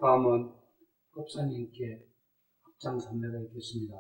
다음은 법사님께 합장 선례가 있겠습니다.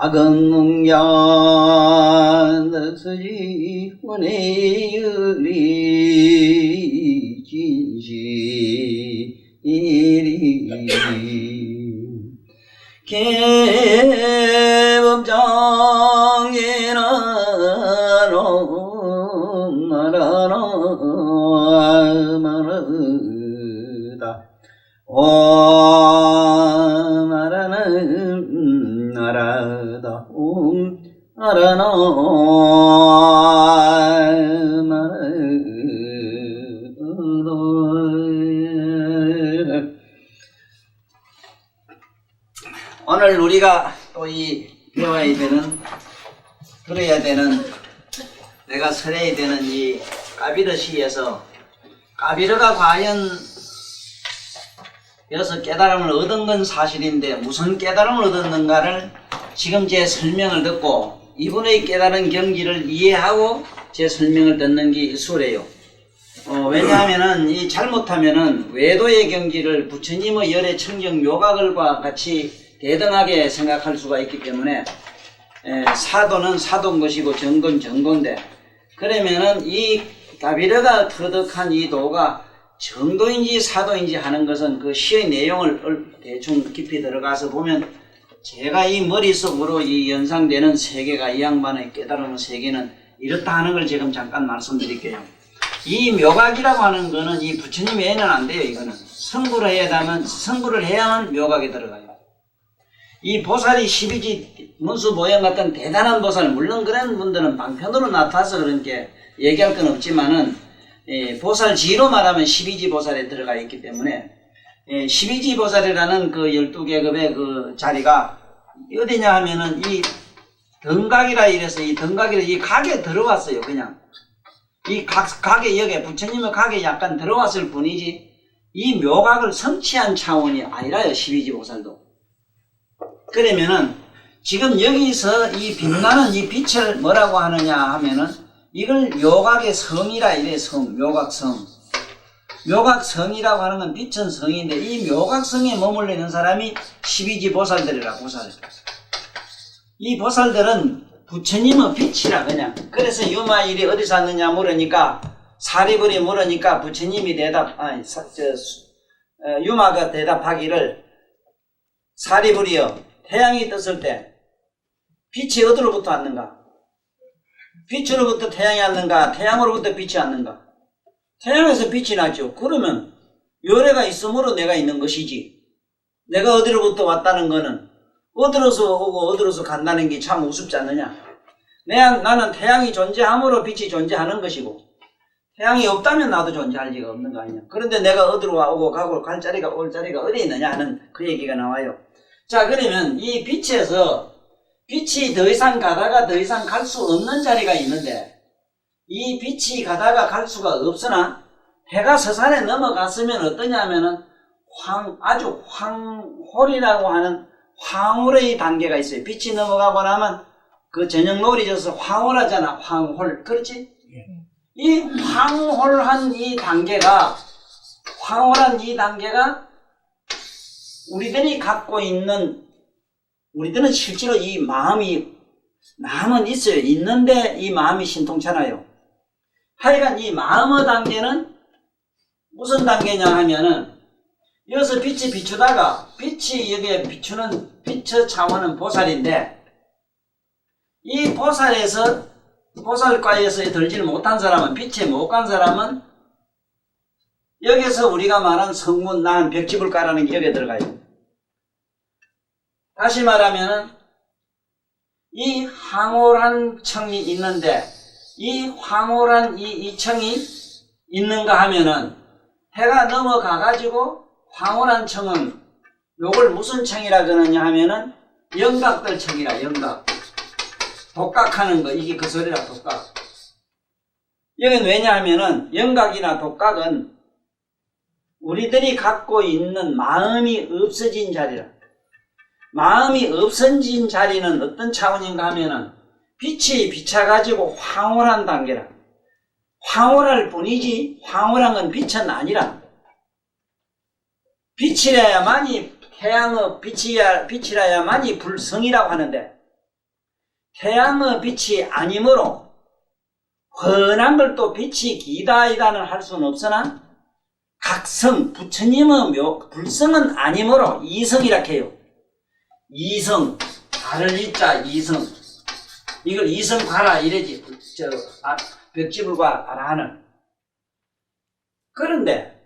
악은농양 덕서지 원해유리 진시리 개법장예나로 나라나 말하다 말하는 나라다 알아나 오늘 우리가 또 이 배워야 되는 들어야 되는 내가 설해야 되는 이 까비르 시에서 까비르가 과연 여기서 깨달음을 얻은 건 사실인데 무슨 깨달음을 얻었는가를 지금 제 설명을 듣고 이분의 깨달은 경지를 이해하고 제 설명을 듣는 게 수래요. 왜냐하면은 이 잘못하면은 외도의 경지를 부처님의 열의 청정 묘각을과 같이 대등하게 생각할 수가 있기 때문에 사도는 사도인 것이고 정건 정건데 그러면은 이 까비르가 터득한 이 도가 정도인지 사도인지 하는 것은 그 시의 내용을 대충 깊이 들어가서 보면 제가 이 머릿속으로 이 연상되는 세계가 이 양반의 깨달은 세계는 이렇다 하는 걸 지금 잠깐 말씀드릴게요. 이 묘각이라고 하는 거는 이 부처님 외에는 안 돼요. 이거는 성불을 해야만 묘각에 들어가요. 이 보살이 12지 문수 모형 같은 대단한 보살, 물론 그런 분들은 방편으로 나타나서 그렇게 얘기할 건 없지만은 보살 지로 말하면 12지 보살에 들어가 있기 때문에 12지 보살이라는 그 12계급의 그 자리가 어디냐 하면은 이 덩각이라 이래서 이 덩각이라 이 각에 들어왔어요. 그냥 이 각의 역에 부처님의 각에 약간 들어왔을 뿐이지 이 묘각을 성취한 차원이 아니라요. 12지 보살도. 그러면은 지금 여기서 이 빛나는 이 빛을 뭐라고 하느냐 하면은 이걸 묘각의 성이라 이래. 성, 묘각성. 묘각성이라고 하는 건 빛은 성인데 이 묘각성에 머물러 있는 사람이 12지 보살들이라. 보살. 이 보살들은 부처님의 빛이라 그냥. 그래서 유마일이 어디서 왔느냐 물으니까 사리불이 물으니까 부처님이 유마가 대답하기를 사리불이여 태양이 떴을 때 빛이 어디로부터 왔는가? 빛으로부터 태양이 왔는가? 태양으로부터 빛이 왔는가? 태양에서 빛이 나죠. 그러면 요래가 있으므로 내가 있는 것이지. 내가 어디로부터 왔다는 거는 어디로서 오고 어디로서 간다는 게 참 우습지 않느냐. 나는 태양이 존재함으로 빛이 존재하는 것이고 태양이 없다면 나도 존재할 리가 없는 거 아니냐. 그런데 내가 어디로 오고 가고 갈 자리가 올 자리가 어디 있느냐 하는 그 얘기가 나와요. 자, 그러면 이 빛에서 빛이 더 이상 가다가 더 이상 갈 수 없는 자리가 있는데 이 빛이 가다가 갈 수가 없으나 해가 서산에 넘어갔으면 어떠냐 하면은 아주 황홀이라고 하는 황홀의 단계가 있어요. 빛이 넘어가고 나면 그 저녁 노을이 져서 황홀하잖아. 황홀. 그렇지? 이 황홀한 이 단계가 우리들이 갖고 있는 우리들은 실제로 이 마음은 있어요. 있는데 이 마음이 신통찮아요. 하여간 이 마음의 단계는 무슨 단계냐 하면은 여기서 빛이 비추다가 빛이 여기에 비추는 빛의 차원은 보살인데 이 보살에서 보살과에서 들질 못한 사람은, 빛에 못 간 사람은 여기서 우리가 말한 성문, 난 벽집을 까라는 게 여기에 들어가요. 다시 말하면 이 황홀한 청이 있는데 이 황홀한 이 청이 있는가 하면은 해가 넘어가 가지고 황홀한 청은 요걸 무슨 청이라 그러냐 하면은 영각들 청이라. 영각, 독각하는 거, 이게 그 소리라. 독각. 여긴 왜냐하면은 영각이나 독각은 우리들이 갖고 있는 마음이 없어진 자리라. 마음이 없어진 자리는 어떤 차원인가 하면은 빛이 비쳐가지고 황홀한 단계라. 황홀할 뿐이지 황홀한 건 빛은 아니라. 빛이라야만이 태양의 빛이라야만이 불성이라고 하는데 태양의 빛이 아니므로 훤한 걸 또 빛이 기다이다는 할 수는 없으나 각성, 부처님의 불성은 아니므로 이성이라 해요. 이성, 다를 이자 이성. 이걸 이성 봐라 이래지. 벽집을 봐, 아라하는. 그런데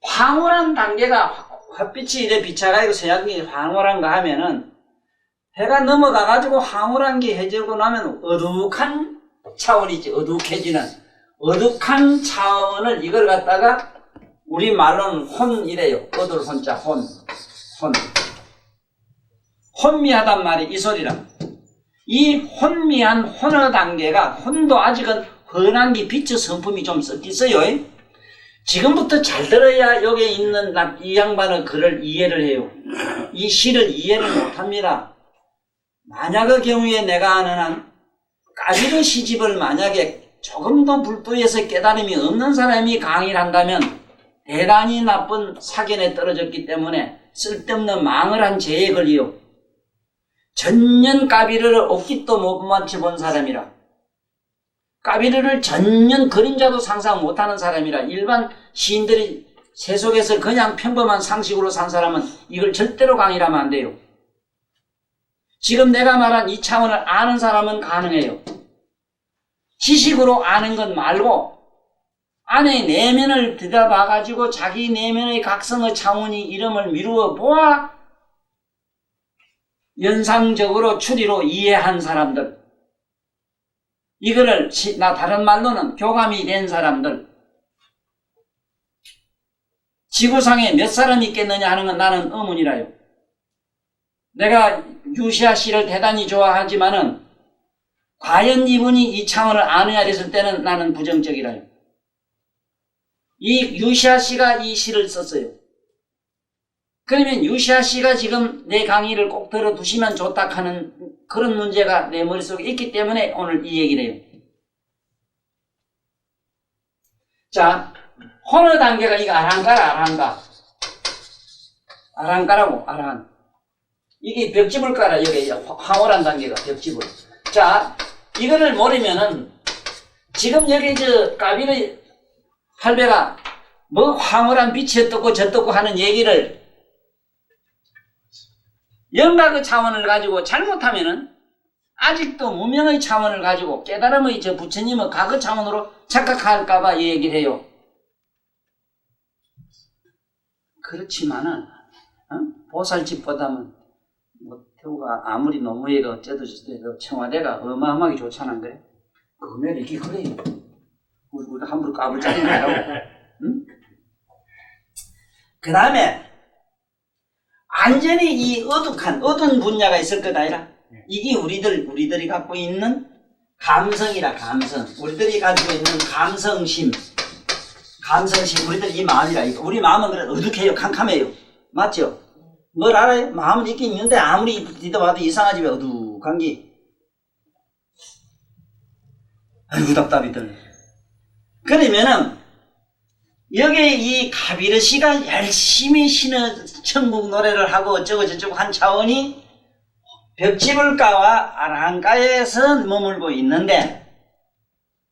황홀한 단계가 햇빛이 이래 비쳐가지고 서양이 황홀한가 하면은 해가 넘어가가지고 황홀한 게 해지고 나면 어둑한 차원이지. 어둑해지는 어둑한 차원을 이걸 갖다가 우리 말로는 혼이래요. 어둘 혼자 혼. 혼미하단 말이 이 소리라. 이 혼미한 혼의 단계가, 혼도 아직은 훤한 게 빛의 성품이 좀 섞였어요. 지금부터 잘 들어야 여기에 있는 이 양반의 글을 이해를 해요. 이 시를 이해를 못합니다. 만약의 경우에 내가 아는 한 까비르 시집을 만약에 조금 더 불도에서 깨달음이 없는 사람이 강의를 한다면 대단히 나쁜 사견에 떨어졌기 때문에 쓸데없는 망을 한 죄에 걸리요. 전년 까비르를 옷깃도 못 맞춰본 사람이라, 까비르를 전년 그림자도 상상 못하는 사람이라, 일반 시인들이 세속에서 그냥 평범한 상식으로 산 사람은 이걸 절대로 강의를 하면 안 돼요. 지금 내가 말한 이 차원을 아는 사람은 가능해요. 지식으로 아는 것 말고 안의 내면을 들여다봐가지고 자기 내면의 각성의 차원이 이름을 미루어 보아 연상적으로 추리로 이해한 사람들, 이거를 다른 말로는 교감이 된 사람들, 지구상에 몇 사람이 있겠느냐 하는 건 나는 의문이라요. 내가 유시아 씨를 대단히 좋아하지만은 과연 이분이 이 차원을 아느냐 했을 때는 나는 부정적이라요. 이 유시아 씨가 이 시를 썼어요. 그러면 유시아 씨가 지금 내 강의를 꼭 들어두시면 좋다 하는 그런 문제가 내 머릿속에 있기 때문에 오늘 이 얘기를 해요. 자, 혼의 단계가 이거 아란가라, 아란가. 아란가라고, 아란. 이게 벽집을 깔아, 여기 황홀한 단계가 벽집을. 자, 이거를 모르면은 지금 여기 까비의 할배가 뭐 황홀한 빛이 어떻고 저떻고 하는 얘기를 영각의 차원을 가지고 잘못하면은 아직도 무명의 차원을 가지고 깨달음의 부처님의 과거 차원으로 착각할까봐 이 얘기를 해요. 그렇지만은 보살집보다는 태우가 아무리 노무해가 어째도 청와대가 어마어마하게 좋잖아. 그래? 그러면 이게 그래요. 우리가 함부로 까불자리 말라고. 응? 그 다음에 완전히 이 어두운 분야가 있을 것 아니라 이게 우리들이 갖고 있는 감성이라. 감성. 우리들이 가지고 있는 감성심, 우리들 이 마음이라. 우리 마음은 그래 어둑해요. 캄캄해요. 맞죠? 뭘 알아요? 마음은 있긴 있는데 아무리 뒤져봐도 이상하지 왜 어둑한 게. 아이고 답답이들. 그러면은 여기에 이 가비르 씨가 열심히 천국 노래를 하고 어쩌고 저쩌고 한 차원이 벽집을 까와 아라한가에서 머물고 있는데,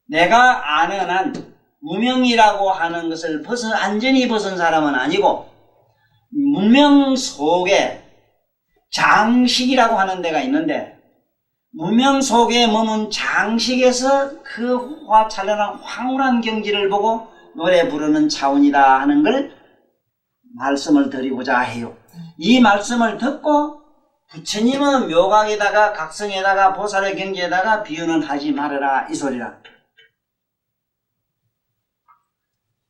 내가 아는 한 무명이라고 하는 것을 완전히 벗은 사람은 아니고 무명 속에 장식이라고 하는 데가 있는데, 무명 속에 머문 장식에서 그 화찬란한 황홀한 경지를 보고 노래 부르는 차원이다 하는 걸 말씀을 드리고자 해요. 이 말씀을 듣고 부처님은 묘각에다가 각성에다가 보살의 경지에다가 비유는 하지 말아라 이 소리라.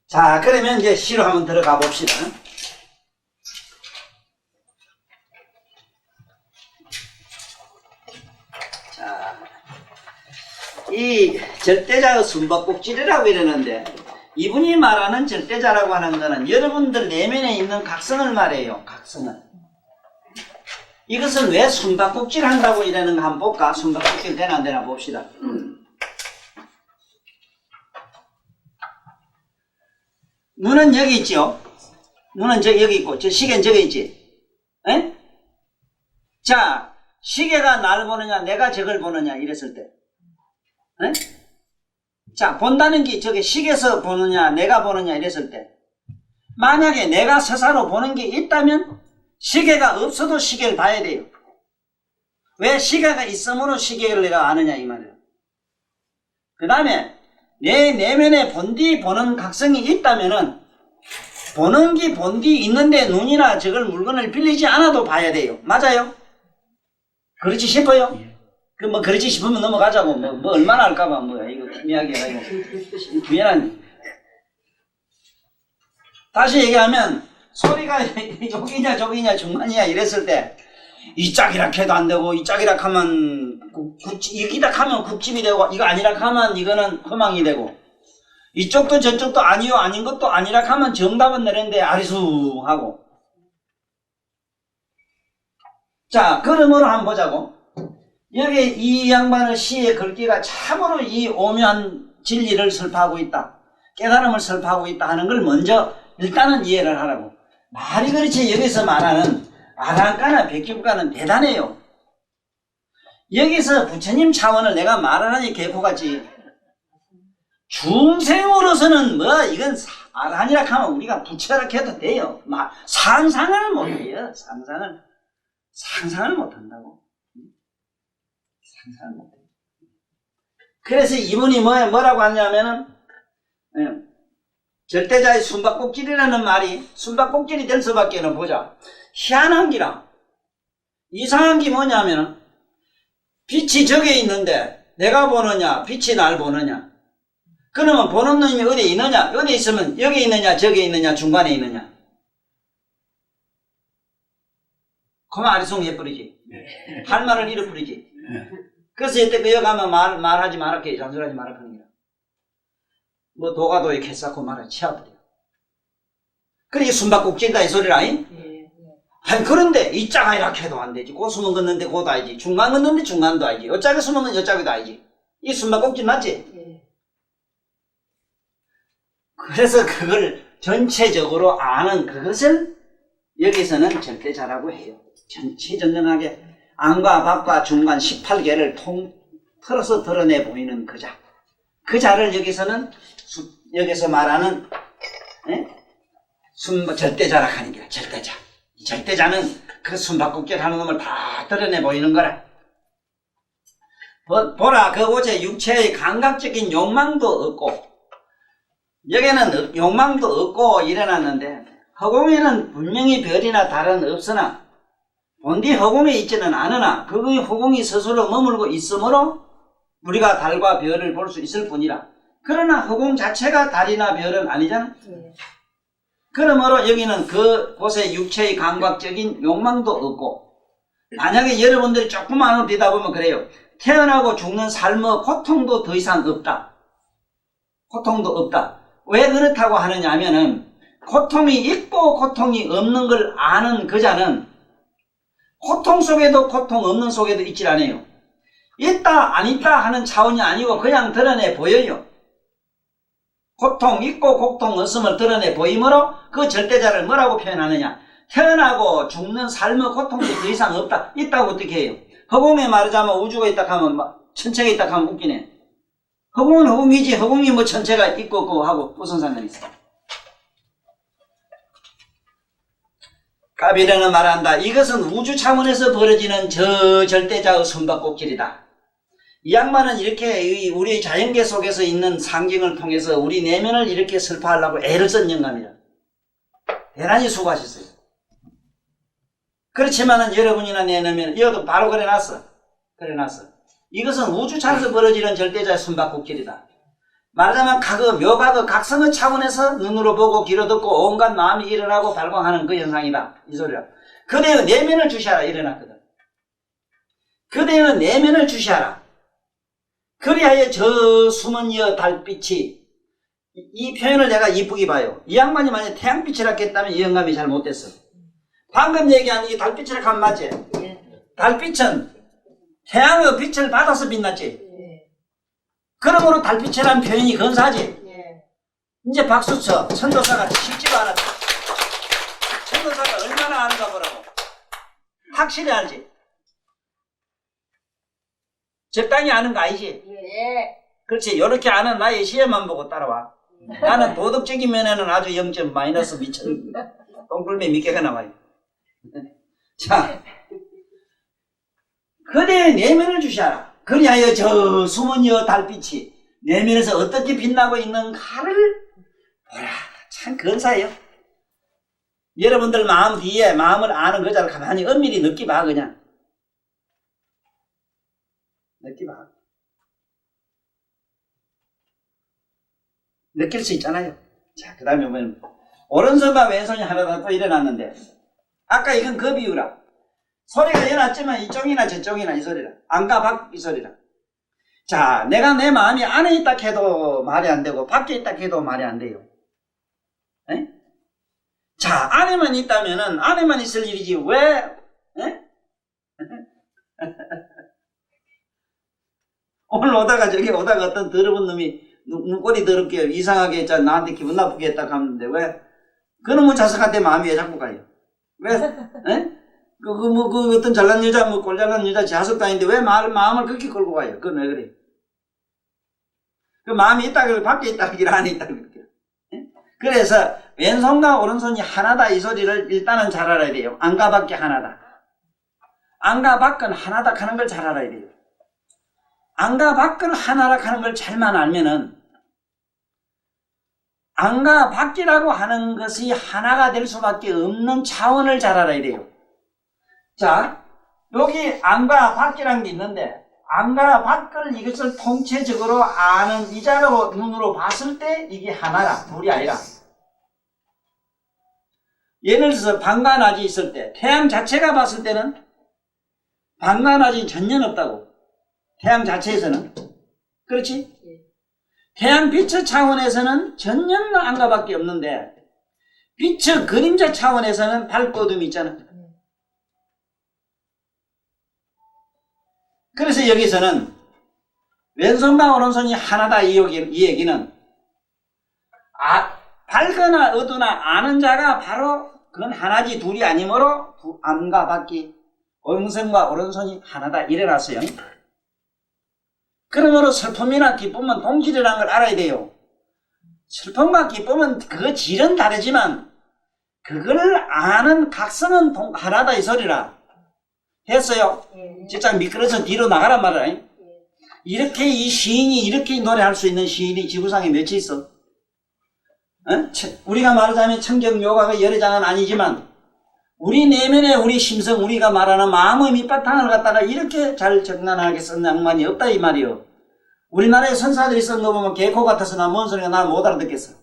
자, 그러면 이제 시로 한번 들어가 봅시다. 자, 이 절대자의 숨바꼭질이라고 이러는데, 이분이 말하는 절대자라고 하는 거는 여러분들 내면에 있는 각성을 말해요. 각성을. 이것은 왜 숨바꼭질 한다고 이러는 거 한번 볼까? 숨바꼭질 되나 안 되나 봅시다. 눈은 여기 있죠? 눈은 여기 있고, 저 시계는 저기 있지? 에? 자, 시계가 나를 보느냐, 내가 저걸 보느냐, 이랬을 때. 에? 자, 본다는 게 저게 시계에서 보느냐, 내가 보느냐, 이랬을 때. 만약에 내가 스스로 보는 게 있다면, 시계가 없어도 시계를 봐야 돼요. 왜 시계가 있으므로 시계를 내가 아느냐, 이 말이에요. 그 다음에, 내 내면에 본디 보는 각성이 있다면은 보는 게 본디 있는데 눈이나 저걸 물건을 빌리지 않아도 봐야 돼요. 맞아요? 그렇지 싶어요? 그 뭐 그렇지 싶으면 넘어가자고. 뭐 얼마나 할까봐 뭐야 이거 미하게 이거 미안한. 다시 얘기하면 소리가 여기냐 저기냐 중간이냐 이랬을 때 이 짝이라 해도 안 되고 이 짝이라 하면 여기다 하면 국집이 되고 이거 아니라 하면 이거는 허망이 되고 이쪽도 저쪽도 아니요 아닌 것도 아니라 하면 정답은 내렸는데 아리수하고. 자, 그러므로 한번 보자고. 여기 이 양반의 시의 글귀가 참으로 이 오묘한 진리를 설파하고 있다, 깨달음을 설파하고 있다 하는 걸 먼저 일단은 이해를 하라고. 말이 그렇지 여기서 말하는 아랑가나 백기부가는 대단해요. 여기서 부처님 차원을 내가 말하는 이 개코같이 중생으로서는 뭐 이건 아란이라 하면 우리가 부처라 해도 돼요. 상상을 못해요. 상상을 못한다고. 상상을 못해요. 그래서 이분이 뭐라고 하냐면은 절대자의 숨바꼭질이라는 말이 숨바꼭질이 될 수밖에는 보자. 희한한 기라. 이상한 게 뭐냐면은 빛이 저기 있는데 내가 보느냐 빛이 날 보느냐. 그러면 보는 놈이 어디 있느냐? 어디 있으면 여기 있느냐 저기 있느냐 중간에 있느냐. 그만 아리송 해버리지. 할 말을 잃어버리지. 그래서 이때 그 여기 가면 말하지 말았게 잔소리하지 말았게 뭐 도가도에 개싸고 말을 치워버려. 그러니 숨바꼭질이다 이 소리라잉? 아니 그런데 이 짝아 이렇게 해도 안 되지. 고 숨은 걷는데 고도 알지. 중간 걷는데 중간도 알지. 어차피 숨은 건 어차피도 알지. 이 숨바꼭질 맞지? 그래서 그걸 전체적으로 아는 그것을 여기서는 절대자라고 해요. 전체전능하게 안과 밖과 중간 18개를 틀어서 드러내 보이는 그 자. 그 자를 여기서는 여기서 말하는 절대자라 하는 게 절대자. 절대자는 그 숨바꼭질 하는 놈을 다 드러내 보이는 거라. 보라, 그 옷에 육체의 감각적인 욕망도 없고, 여기는 욕망도 없고 일어났는데, 허공에는 분명히 별이나 달은 없으나, 본디 허공에 있지는 않으나, 그 허공이 스스로 머물고 있으므로, 우리가 달과 별을 볼 수 있을 뿐이라. 그러나 허공 자체가 달이나 별은 아니잖아. 그러므로 여기는 그곳에 육체의 감각적인 욕망도 없고, 만약에 여러분들이 조금 안으로 뒤다 보면 그래요. 태어나고 죽는 삶의 고통도 더 이상 없다. 고통도 없다. 왜 그렇다고 하느냐 하면은, 고통이 있고 고통이 없는 걸 아는 그 자는 고통 속에도 고통 없는 속에도 있질 않아요. 있다 안 있다 하는 차원이 아니고 그냥 드러내 보여요. 고통 있고 고통 없음을 드러내 보이므로 그 절대자를 뭐라고 표현하느냐. 태어나고 죽는 삶의 고통도 더 이상 없다. 있다고 어떻게 해요? 허공에 말하자면 우주가 있다 하면 천체가 있다 하면 웃기네. 허공은 허공이지 허공이 뭐 천체가 있고 그거 하고 무슨 상관이 있어. 까비르는 말한다. 이것은 우주 차원에서 벌어지는 저 절대자의 숨바꼭질이다. 이 양반은 이렇게 우리 자연계 속에서 있는 상징을 통해서 우리 내면을 이렇게 설파하려고 애를 쓴 영감이야. 대단히 수고하셨어요. 그렇지만은 여러분이나 내 내면 이것도 바로 그래놨어. 이것은 우주차에서 벌어지는 절대자의 숨바꼭질이다. 말하자면 각의 묘각의 각성의 차원에서 눈으로 보고 귀로 듣고 온갖 마음이 일어나고 발광하는 그 현상이다. 이 소리야. 그대의 내면을 주시하라 일어났거든. 그대의 내면을 주시하라. 그리하여 저 숨은 이어 달빛이, 이 표현을 내가 이쁘게 봐요. 이 양반이 만약에 태양빛이라 했다면 이 영감이 잘못됐어. 방금 얘기한 이 달빛이라 하면 맞지? 달빛은 태양의 빛을 받아서 빛났지. 그러므로 달빛이라는 표현이 근사하지. 이제 박수 쳐. 천도사가 쉽지도 않았다. 천도사가 얼마나 아는가 보라고. 확실히 알지. 적당히 아는 거 아니지? 그렇지. 요렇게 아는 나의 시험만 보고 따라와. 나는 도덕적인 면에는 아주 0점 마이너스 미천 똥굴매 몇 개가 나와요. 자, 그대의 내면을 주시하라. 그리하여 저 숨은 여 달빛이 내면에서 어떻게 빛나고 있는가를 보라. 참 근사해요. 여러분들 마음 뒤에 마음을 아는 거자를 가만히 엄밀히 느끼봐. 그냥 느끼봐. 느낄 수 있잖아요. 자, 그 다음에 보면 오른손과 왼손이 하나 더 일어났는데, 아까 이건 그 비유라. 소리가 일어났지만 이쪽이나 저쪽이나 이 소리라. 안과 밖 이 소리라. 자, 내가 내 마음이 안에 있다 해도 말이 안 되고 밖에 있다 해도 말이 안 돼요. 에? 자, 안에만 있다면은 안에만 있을 일이지 왜? 에? 오늘 오다가 저기 오다가 어떤 더러운 놈이 눈꼬리 더럽게 이상하게 했자 나한테 기분 나쁘게 했다 하는데 왜? 그놈의 자석한테 마음이 왜 자꾸 가요? 왜? 에? 그 어떤 잘난 여자, 꼴 잘난 여자 자석도 아닌데 왜 마음을 그렇게 끌고 가요? 그건 왜 그래? 그 마음이 있다, 그 밖에 있다, 그 안에 있다, 그렇게. 그래서 왼손과 오른손이 하나다 이 소리를 일단은 잘 알아야 돼요. 안과 밖이 하나다. 안과 밖은 하나다 하는 걸 잘 알아야 돼요. 안과 밖을 하나라 하는 걸 잘만 알면은 안과 밖이라고 하는 것이 하나가 될 수밖에 없는 차원을 잘 알아야 돼요. 자, 여기 안과 밖이라는 게 있는데 안과 밖을 이것을 통체적으로 아는 이자로 눈으로 봤을 때 이게 하나라, 둘이 아니라. 예를 들어서 밤과 낮이 있을 때 태양 자체가 봤을 때는 밤과 낮이 전혀 없다고. 태양 자체에서는. 그렇지? 태양 빛의 차원에서는 전혀 안과 밖에 없는데 빛의 그림자 차원에서는 밝고 어둠이 있잖아. 그래서 여기서는 왼손과 오른손이 하나다 이 얘기는 밝거나 어두나 아는 자가 바로 그건 하나지 둘이 아니므로 안과 밖이 왼손과 오른손이 하나다 이래놨어요. 그러므로 슬픔이나 기쁨은 동질이라는 걸 알아야 돼요. 슬픔과 기쁨은 그 질은 다르지만 그걸 아는 각성은 하나다 이 소리라. 했어요? 진짜 미끄러져 뒤로 나가란 말이야. 이렇게 이 시인이 이렇게 노래할 수 있는 시인이 지구상에 몇이 있어? 우리가 말하자면 청정묘각의 열애장은 아니지만 우리 내면에 우리 심성 우리가 말하는 마음의 밑바탕을 갖다가 이렇게 잘 적나라하게 쓴 양반이 없다 이 말이요. 우리나라에 선사들이 쓴 거 보면 개코 같아서 나 뭔 소리가 나 못 알아듣겠어.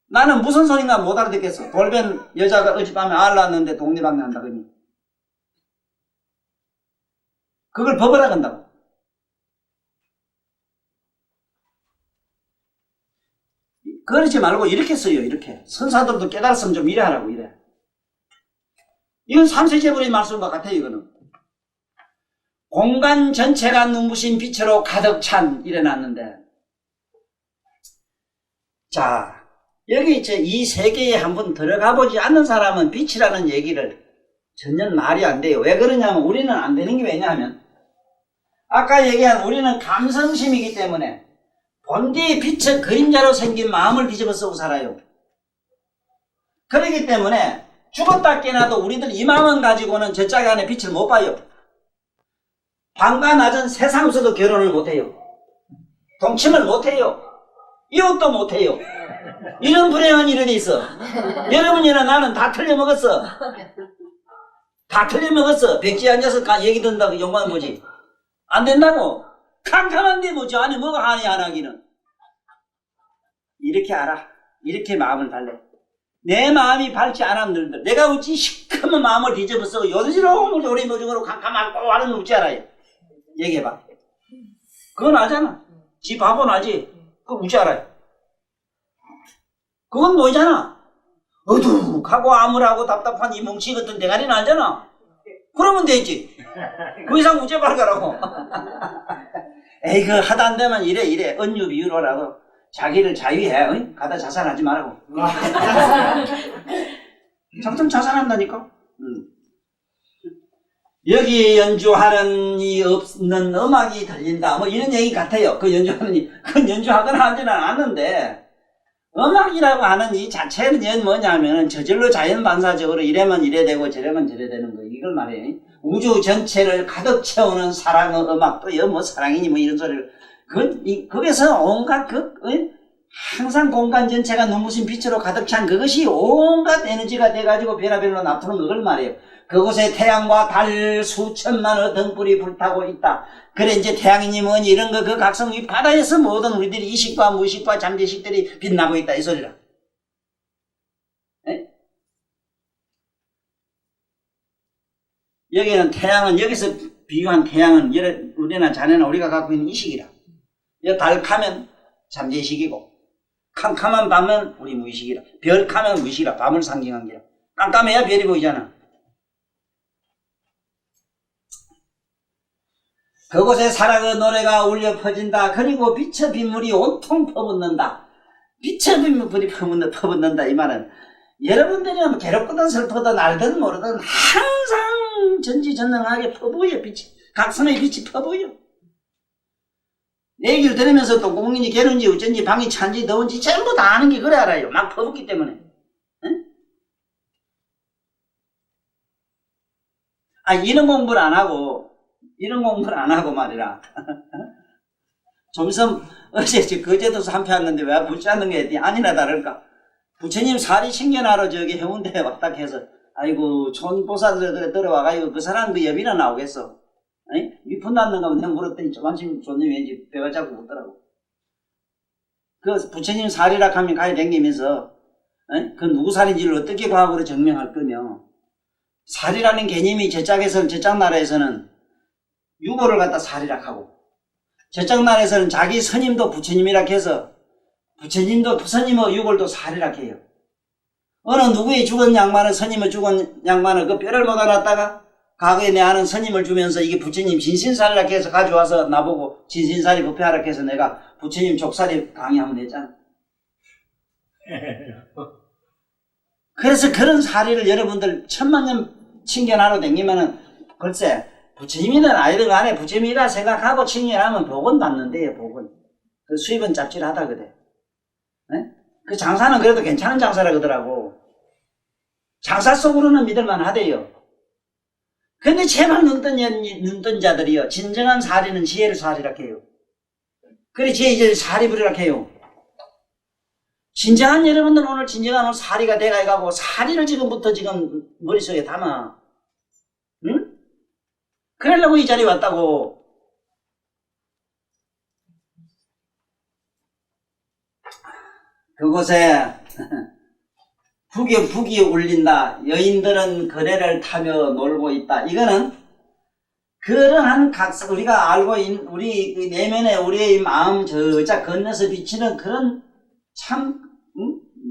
나는 무슨 소리인가 못 알아듣겠어. 돌변 여자가 어젯밤에 알 낳았는데 독립방해 한다 그니. 그걸 법을 하간다고. 그러지 말고 이렇게 써요. 이렇게. 선사들도 깨달았으면 좀 이래 하라고 이래. 이건 삼세제불의 말씀과 같아요. 이거는. 공간 전체가 눈부신 빛으로 가득 찬 이래놨는데 자 여기 이제 이 세계에 한번 들어가 보지 않는 사람은 빛이라는 얘기를 전혀 말이 안 돼요. 왜 그러냐면 우리는 안 되는 게 왜냐하면 아까 얘기한 우리는 감성심이기 때문에 본디 빛의 그림자로 생긴 마음을 뒤집어 쓰고 살아요. 그렇기 때문에 죽었다 깨나도 우리들 이 마음을 가지고는 저 짝 안에 빛을 못 봐요. 방과 낮은 세상에서도 결혼을 못해요. 동침을 못해요. 이웃도 못해요. 이런 불행한 일이 있어. 여러분이나 나는 다 틀려먹었어. 다 틀려먹었어. 백지 앉아서 얘기 듣는다고 영광 뭐지? 안 된다고. 캄캄한데 뭐지? 안에 뭐가 하니 안 하기는. 이렇게 알아. 이렇게 마음을 달래. 내 마음이 밝지 않았는데 내가 어찌 시커먼 마음을 뒤집어 쓰고 요지롱 우리 모중으로 캄캄하고 하는 거 없지 않아요? 얘기해봐. 그건 알잖아. 지 바보는 알지? 그거 웃지 알아요? 그건 뭐잖아. 어둑하고 암울하고 답답한 이 뭉치 같은 대가리는 알잖아. 그러면 되지. 그 이상 웃지 말거라고. 에이 그 하다 안 되면 이래 은유 비유로라도 자기를 자유해. 응? 가다 자살하지 말라고. 점점 자살한다니까. 여기 연주하는 이 없는 음악이 들린다. 뭐 이런 얘기 같아요. 그 연주하는 그 연주하거나 하지는 않았는데 음악이라고 하는 이 자체는 뭐냐면은 저절로 자연 반사적으로 이래면 이래 되고 저래면 저래 되는 거 이걸 말해. 우주 전체를 가득 채우는 사랑의 음악도 뭐 사랑이니 뭐 이런 소리를 거기서 온갖 항상 공간 전체가 눈부신 빛으로 가득 찬 그것이 온갖 에너지가 돼가지고 별하별로 나타나는 그걸 말해요. 그곳에 태양과 달 수천만의 등불이 불타고 있다. 그래 이제 태양이니 뭐니 이런 거 그 각성 이 바다에서 모든 우리들이 이식과 무의식과 잠재식들이 빛나고 있다 이 소리라. 에? 여기는 태양은 여기서 비유한 태양은 우리나 자네나 우리가 갖고 있는 이식이라. 여기 달 가면 잠재식이고 캄캄한 밤은 우리 무의식이라. 별 가면 무의식이라. 밤을 상징한 게라. 깜깜해야 별이 보이잖아. 그곳에 사랑의 노래가 울려 퍼진다. 그리고 빛의 빗물이 온통 퍼붓는다. 빛의 빗물이 퍼붓는다. 이 말은 여러분들이 괴롭거든 슬프든 알든 모르든 항상 전지전능하게 퍼부어요. 빛이. 각성의 빛이 퍼부어요. 내 얘기를 들으면서 또 공인이 개는지 어쩐지 방이 찬지 더운지 전부 다 아는 게 그래 알아요. 막 퍼붓기 때문에. 응? 이런 공부를 안 하고 말이라. 좀 있으면 어제 거제도서 한 표 왔는데 왜 붙지 않는 게 아니나 다를까. 부처님 살이 챙겨나러 저기 해운대에 왔다 해서 아이고 촌보살들 들어와가지고 그 사람 그 여비나 나오겠어. 위푼 닿는 거 내가 물었더니 조만심 좋네 왠지 배가 자꾸 붙더라고. 그 부처님 살이라 하면 가히 댕기면서 그 누구 살인지를 어떻게 과학으로 증명할 거며 살이라는 개념이 저짝 나라에서는 유고를 갖다 살이라 하고 저쪽 나라에서는 자기 스님도 부처님이라 해서 부처님도 스님의 유골도 살이라 해요. 어느 누구의 죽은 양반은 스님의 죽은 양반은 그 뼈를 못 알았다가 과거에 내 아는 스님을 주면서 이게 부처님 진신살이라 해서 가져와서 나보고 진신살이 부패하라 해서 내가 부처님 족살이 강의하면 됐잖아. 그래서 그런 사리를 여러분들 천만년 칭견하러 다니면은 글쎄 부처님이든 아니든 간에 부처님이라 생각하고 칭견하면 복은 받는데요. 복은. 그 수입은 짭짤하다 그래. 네? 그 장사는 그래도 괜찮은 장사라 그러더라고. 장사 속으로는 믿을만 하대요. 근데 제발 눈뜬 자들이요. 진정한 사리는 지혜를 사리라 해요. 그래 지혜 이제 사리 부리라 해요. 진정한 여러분들 오늘 진정한 사리가 돼가고 사리를 지금부터 지금 머릿속에 담아. 응? 그러려고 이 자리에 왔다고. 그곳에 북이 울린다. 여인들은 그네를 타며 놀고 있다. 이거는 그러한 각성 우리가 알고 있는 우리 그 내면에 우리의 마음 저자 건너서 비치는 그런 참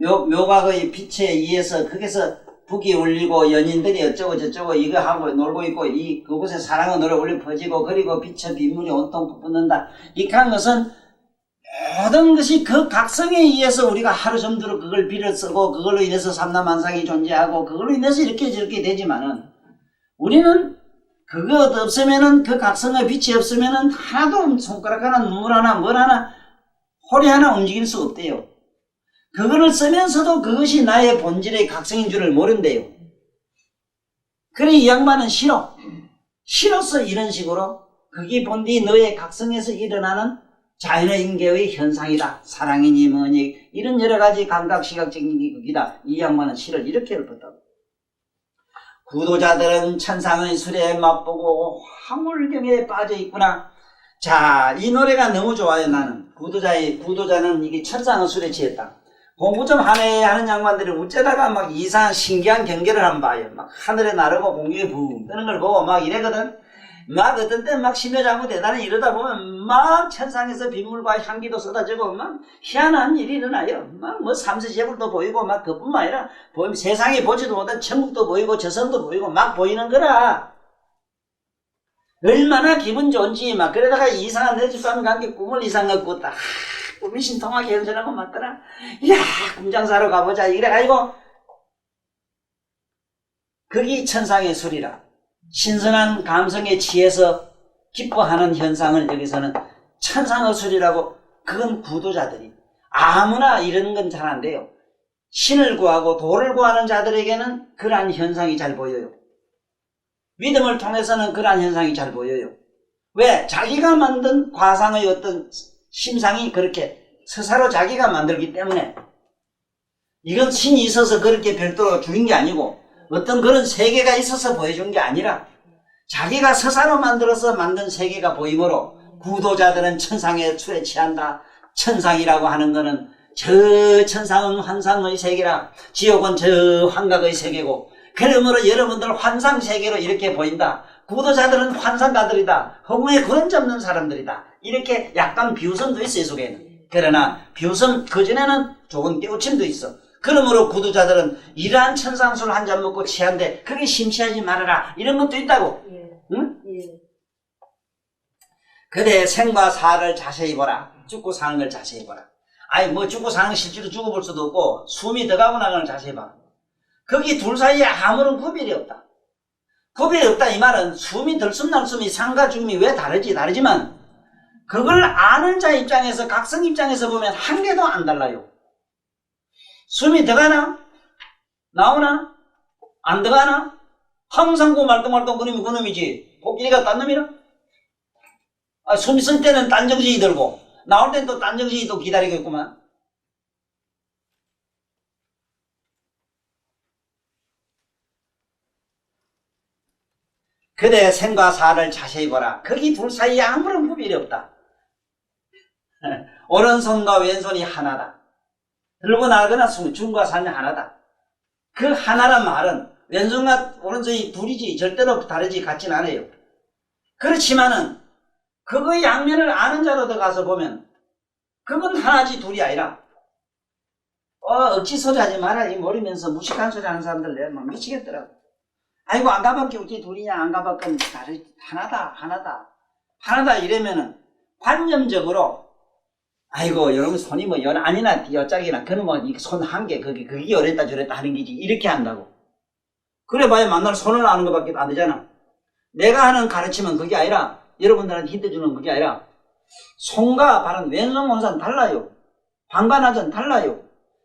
묘각의 빛에 의해서 거기서 북이 울리고 연인들이 어쩌고 저쩌고 이거 하고 놀고 있고 그곳에 사랑의 노래 울려 퍼지고 그리고 빛의 빗물이 온통 퍼붓는다. 이한 것은 모든 것이 그 각성에 의해서 우리가 하루 점두로 그걸 빌어 쓰고 그걸로 인해서 삼라만상이 존재하고 그걸로 인해서 이렇게 저렇게 되지만은 우리는 그거 없으면은 그 각성의 빛이 없으면은 하나도 손가락 하나 눈물 하나 뭘 하나 허리 하나 움직일 수 없대요. 그거를 쓰면서도 그것이 나의 본질의 각성인 줄을 모른대요. 그래 이 양반은 싫어서 이런 식으로 그게 본디 너의 각성에서 일어나는 자연의 인계의 현상이다. 사랑이니 뭐니 이런 여러 가지 감각 시각적인 게 그기다. 이 양반은 시를 이렇게 읊었다고. 구도자들은 천상의 술에 맛보고 황홀경에 빠져 있구나. 자, 이 노래가 너무 좋아요. 나는 구도자는 이게 천상의 술에 취했다. 공부 좀 하네 하는 양반들이 어쩌다가 막 이상한 신기한 경계를 한번 봐요. 막 하늘에 나르고 공중에 붕 뜨는 걸 보고 막 이래거든. 막 어떤 때는 막 심려자고 대단히 이러다 보면 막 천상에서 빗물과 향기도 쏟아지고 막 희한한 일이 일어나요. 막 뭐 삼세제불도 보이고 막 그뿐만 아니라 보이면 세상에 보지도 못한 천국도 보이고 저선도 보이고 막 보이는 거라. 얼마나 기분 좋은지 막 그러다가 이상한 내 집사람 관계 꿈을 이상하게 꿨다. 꿈이 신통하게 현전하고 맞더라. 이야 꿈장사로 가보자 이래가지고 그게 천상의 술이라. 신선한 감성에 취해서 기뻐하는 현상을 여기서는 천상의 술이라고. 그건 구도자들이 아무나 이러는 건 잘 안 돼요. 신을 구하고 도를 구하는 자들에게는 그러한 현상이 잘 보여요. 믿음을 통해서는 그러한 현상이 잘 보여요. 왜? 자기가 만든 과상의 어떤 심상이 그렇게 스스로 자기가 만들기 때문에. 이건 신이 있어서 그렇게 별도로 주인 게 아니고 어떤 그런 세계가 있어서 보여준 게 아니라 자기가 스스로 만들어서 만든 세계가 보이므로 구도자들은 천상의 술에 취한다. 천상이라고 하는 거는 저 천상은 환상의 세계라. 지옥은 저 환각의 세계고, 그러므로 여러분들 환상 세계로 이렇게 보인다. 구도자들은 환상가들이다. 허무에 그런 잡는 사람들이다. 이렇게 약간 비웃음도 있어요, 속에는. 그러나 비웃음 그전에는 좋은 깨우침도 있어. 그러므로 구도자들은 이러한 천상술 한 잔 먹고 취한데 그게 심취하지 말아라. 이런 것도 있다고. 응? 그대 생과 사를 자세히 보라. 죽고 사는 걸 자세히 보라. 아니 뭐 죽고 사는 거 실제로 죽어볼 수도 없고 숨이 들어가고 나가는 걸 자세히 봐. 거기 둘 사이에 아무런 구별이 없다. 구별이 없다 이 말은 숨이 들숨 날숨이 삶과 죽음이 왜 다르지만 그걸 아는 자 입장에서 각성 입장에서 보면 한 개도 안 달라요. 숨이 들어가나? 나오나? 안 들어가나? 항상 그 말똥말똥 그놈이 그놈이지 복길이가 딴 놈이라? 숨 있을 때는 딴 정신이 들고 나올 땐 또 딴 정신이 또 기다리고 있구만. 그대 생과 사를 자세히 보라. 거기 둘 사이에 아무런 구별이 없다. 오른손과 왼손이 하나다. 들고 나가거나 중과 산이 하나다. 그 하나란 말은 왼손과 오른손이 둘이지 절대로 다르지 같진 않아요. 그렇지만은 그거의 양면을 아는 자로 들어가서 보면 그건 하나지 둘이 아니라 억지 소리 하지 마라. 이 모르면서 무식한 소리 하는 사람들 내가 막 미치겠더라고. 아이고 안 가봤기 어떻게 둘이냐 안 가봤건 하나다 이러면은 관념적으로 아이고 여러분 손이 뭐 연 아니나 여짝이나 그는 뭐 손 한 개 그게 어랬다 저랬다 하는 게지 이렇게 한다고. 그래 봐야 만날 손을 아는 것밖에 안 되잖아. 내가 하는 가르침은 그게 아니라 여러분들한테 힌트 주는 그게 아니라 손과 발은 왼손 오른손 달라요. 방관하전 달라요.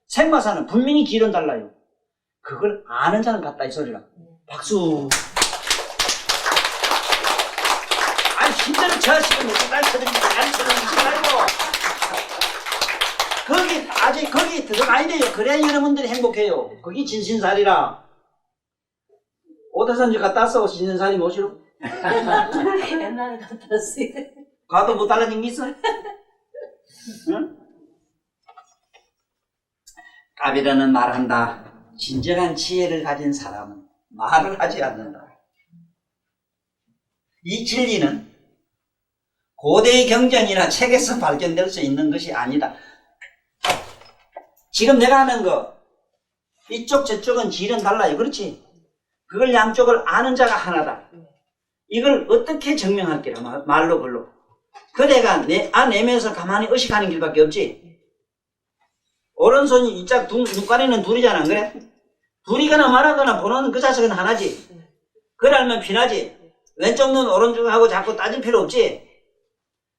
생과사는 분명히 길은 달라요. 그걸 아는 자는 같다 이 소리라. 박수. 아니 힘들어 저 지금 몇달 쳐드리니까 안 쳐드리지 말고 거기 아직 거기 들어가야 돼요. 그래야 여러분들이 행복해요. 거기 진신살이라. 오대산지 갔다 왔어. 진신살이 뭐시로? 옛날에 갔다 왔어요. 가도 못 달라진 게 있어? 응? 까비라는 말한다. 진정한 지혜를 가진 사람은 말을 하지 않는다. 이 진리는 고대의 경전이나 책에서 발견될 수 있는 것이 아니다. 지금 내가 하는 거 이쪽 저쪽은 질은 달라요. 그렇지? 그걸 양쪽을 아는 자가 하나다. 이걸 어떻게 증명할게요? 말로 글로. 그대가 내면에서 가만히 의식하는 길밖에 없지. 오른손이 이짝 눈가리는 둘이잖아. 안 그래? 둘이거나 말하거나 보는 그 자식은 하나지. 그래 알면 피나지. 왼쪽 눈 오른쪽하고 자꾸 따질 필요 없지.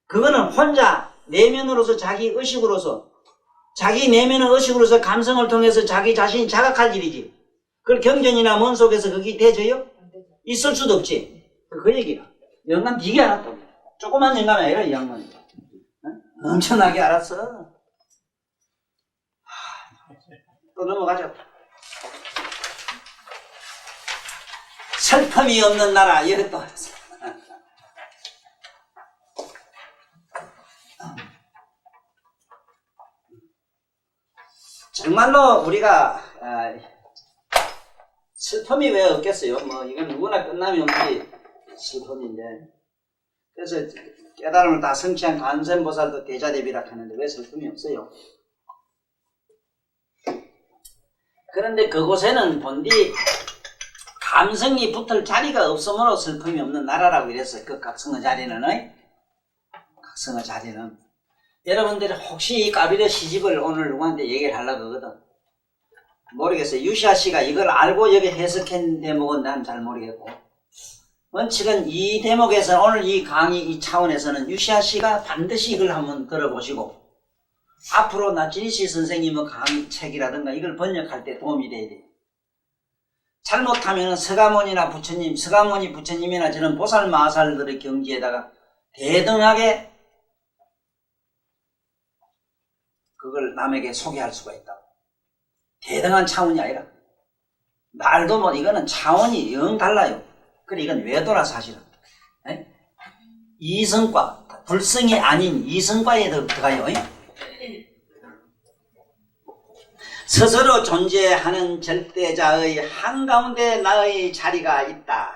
그거는 혼자 내면으로서 자기 의식으로서 자기 내면의 의식으로서 감성을 통해서 자기 자신이 자각할 일이지. 그걸 경전이나 뭔 속에서 그게 되져요? 있을 수도 없지. 그 얘기야. 영감 되게 알았다고. 조그만 영감이 아니라 이 양반이. 어? 엄청나게 알았어. 또 넘어가죠. 슬픔이 없는 나라, 여기 또. 정말로 우리가 슬픔이 왜 없겠어요? 뭐 이건 누구나 끝남이 없는 슬픔인데, 그래서 깨달음을 다 성취한 관세음보살도 대자대비라 하는데 왜 슬픔이 없어요? 그런데 그곳에는 본디 감성이 붙을 자리가 없으므로 슬픔이 없는 나라라고 이랬어요. 그 각성의 자리는, 각성의 자리는. 여러분들이 혹시 이 까비르 시집을 오늘 누구한테 얘기를 하려고 하거든. 모르겠어요. 유시아 씨가 이걸 알고 여기 해석한 대목은 난 잘 모르겠고. 원칙은 이 대목에서 오늘 이 강의 이 차원에서는 유시아 씨가 반드시 이걸 한번 들어보시고 앞으로 나진시 선생님의 강의 책이라든가 이걸 번역할 때 도움이 돼야 돼요. 잘못하면 서가모니나 부처님, 서가모니 부처님이나 저는 보살 마살들의 경지에다가 대등하게 그걸 남에게 소개할 수가 있다고. 대등한 차원이 아니라 말도 뭐 이거는 차원이 영 달라요. 그래 이건 외도라 사실은. 에? 이성과 불성이 아닌 이성과에 들어가요. 스스로 존재하는 절대자의 한가운데 나의 자리가 있다.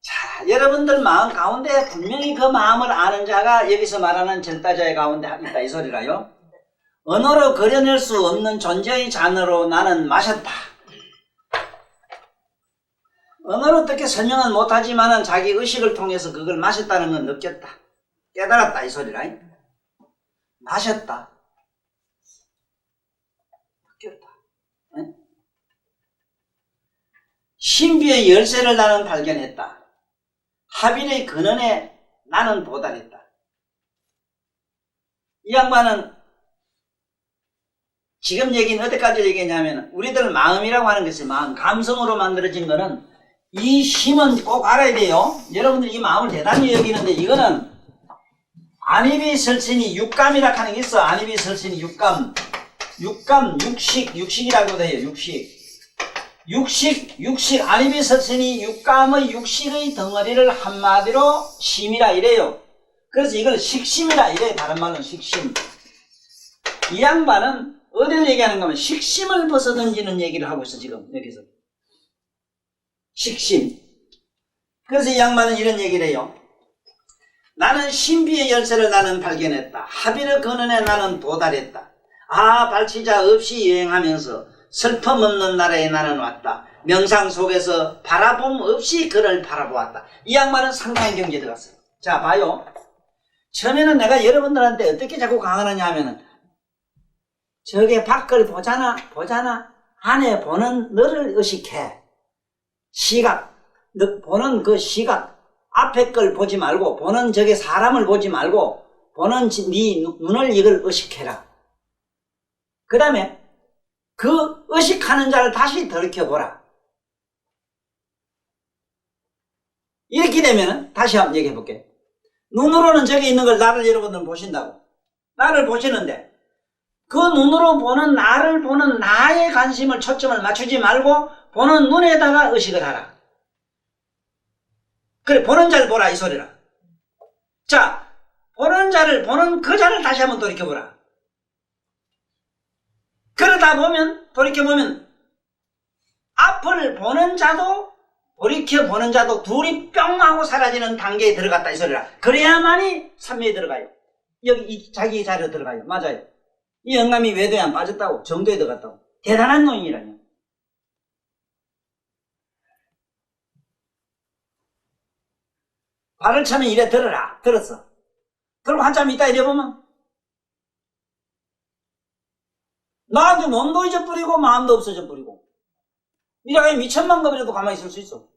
자, 여러분들 마음 가운데 분명히 그 마음을 아는 자가 여기서 말하는 절대자의 가운데 있다 이 소리라요. 언어로 그려낼 수 없는 존재의 잔으로 나는 마셨다. 언어로 어떻게 설명은 못하지만은 자기 의식을 통해서 그걸 마셨다는 건 느꼈다. 깨달았다 이 소리라. 마셨다. 느꼈다. 응? 신비의 열쇠를 나는 발견했다. 합일의 근원에 나는 도달했다. 이 양반은 지금 얘기는 어디까지 얘기했냐면 우리들 마음이라고 하는 것이 마음, 감성으로 만들어진 거는 이 힘은 꼭 알아야 돼요. 여러분들 이 마음을 대단히 여기는데 이거는 안입이 설신이 육감이라 하는 게 있어. 안입이 설신이 육감, 육식이라고 돼요. 육식, 안입이 설신이 육감의 육식의 덩어리를 한마디로 심이라 이래요. 그래서 이걸 식심이라 이래요. 다른 말로는 식심. 이 양반은 어디를 얘기하는 거면 식심을 벗어던지는 얘기를 하고 있어 지금 여기서. 식심. 그래서 이 양반은 이런 얘기를 해요. 나는 신비의 열쇠를 나는 발견했다. 합일의 근원에 나는 도달했다. 아 발치자 없이 여행하면서 슬픔 없는 나라에 나는 왔다. 명상 속에서 바라봄 없이 그를 바라보았다. 이 양반은 상당한 경지에 들어갔어요. 자 봐요. 처음에는 내가 여러분들한테 어떻게 자꾸 강하느냐 하면은 저게 밖을 보잖아 안에 보는 너를 의식해. 시각, 보는 그 시각, 앞에 걸 보지 말고 보는 저게 사람을 보지 말고 보는 네 눈을 이걸 의식해라. 그 다음에 그 의식하는 자를 다시 돌이켜보라. 이렇게 되면 다시 한번 얘기해 볼게. 눈으로는 저기 있는 걸 나를 여러분들은 보신다고. 나를 보시는데 그 눈으로 보는 나를 보는 나의 관심을 초점을 맞추지 말고 보는 눈에다가 의식을 하라. 그래 보는 자를 보라 이 소리라. 자 보는 자를 보는 그 자를 다시 한번 돌이켜보라. 그러다 보면 돌이켜보면 앞을 보는 자도 돌이켜보는 자도 둘이 뿅 하고 사라지는 단계에 들어갔다 이 소리라. 그래야만이 삼매에 들어가요. 여기 자기 자리로 들어가요. 맞아요. 이 영감이 외도에 안 빠졌다고 정도에 들어갔다고. 대단한 놈이라뇨. 발을 차면 이래 들어라. 들었어. 그리고 한참 있다 이래 보면 나한테 몸도 잊어버리고 마음도 없어져 버리고 이렇게 미천만 겁이라도 가만히 있을 수 있어.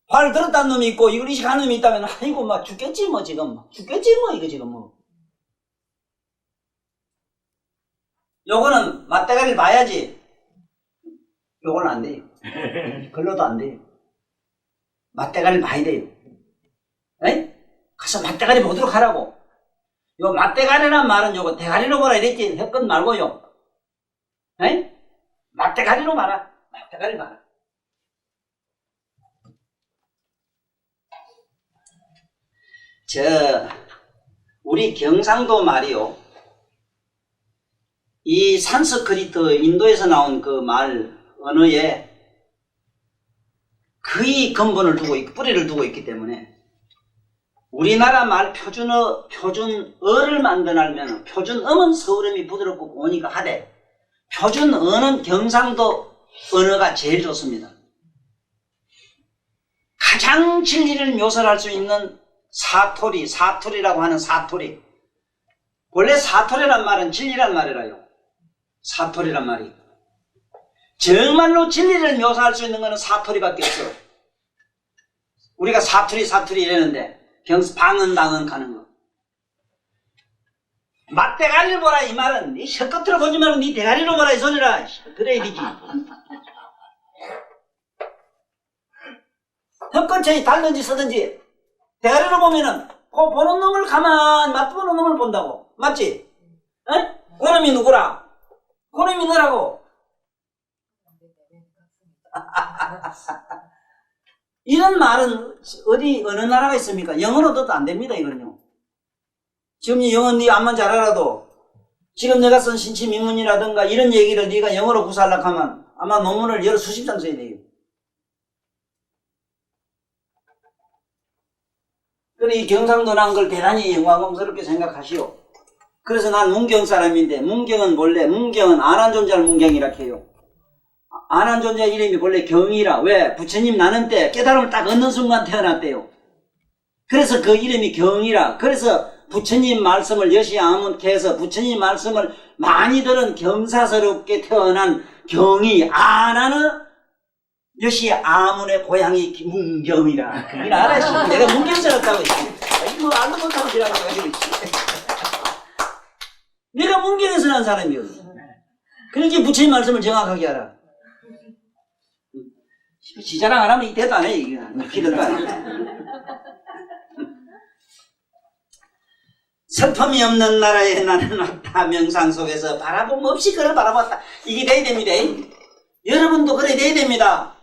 발을 들었다는 놈이 있고 이걸 의식하는 놈이 있다면 아이고 막 죽겠지 뭐 지금 죽겠지 뭐 이거 지금 뭐 요거는 맞대가리를 봐야지. 요거는 안 돼요. 글로도 안 돼요. 맞대가리를 봐야 돼요. 에? 가서 맞대가리 보도록 하라고. 요 맞대가리란 말은 요거 대가리로 보라 이랬지 햇것 말고요. 에? 맞대가리로 봐라. 맞대가리 봐라. 우리 경상도 말이요. 이 산스크리트 인도에서 나온 그 말 언어에 거의 근본을 두고 있고 뿌리를 두고 있기 때문에 우리나라 말 표준어를 만들려면 표준음은 서울음이 부드럽고 고우니까 하되 표준어는 경상도 언어가 제일 좋습니다. 가장 진리를 묘사할 수 있는 사토리라고 하는 사토리. 원래 사토리란 말은 진리란 말이라요. 사토리란 말이. 정말로 진리를 묘사할 수 있는 것은 사토리밖에 없어. 우리가 사투리 이러는데 방언 가는 거. 맞대가리를 보라 이 말은 네 혀끝으로 보지 말고 네 대가리로 보라 이 소리라. 그래야 되지. 혀끝에 달든지 쓰든지 대가리로 보면은 그 보는 놈을 가만 맞보는 놈을 본다고. 맞지? 에? 그놈이 누구라? 그놈이 너라고. 이런 말은 어느 나라가 있습니까? 영어로도 안 됩니다, 이건요. 지금 영어 네 암만 잘 알아도 지금 내가 쓴 신치민문이라든가 이런 얘기를 네가 영어로 구사하려고 하면 아마 논문을 여러 수십 장 써야 돼요. 그래, 이 경상도 난 걸 대단히 영광스럽게 생각하시오. 그래서 난 문경 사람인데, 문경은 안한존자를 문경이라 해요. 안한존자 이름이 본래 경이라. 왜? 부처님 나는 때 깨달음을 딱 얻는 순간 태어났대요. 그래서 그 이름이 경이라. 그래서 부처님 말씀을 여시아문케해서 부처님 말씀을 많이 들은 경사스럽게 태어난 경이 안하는 여시아문의 고향이 문경이라. 그긴 알아야지. 내가 문경 살았다고 했지. 뭐 알도 못하고 지라고 가지고 있지. 내가 문경에서 난 사람이거든. 그러니까 부처님 말씀을 정확하게 알아. 지자랑 안 하면 이 대도 안 해. 이게 기대도 안 해. 슬픔이 없는 나라에 나는 왔다. 명상 속에서 바라봄 없이 그를 바라봤다. 이게 돼야 됩니다. 여러분도 그래 돼야 됩니다.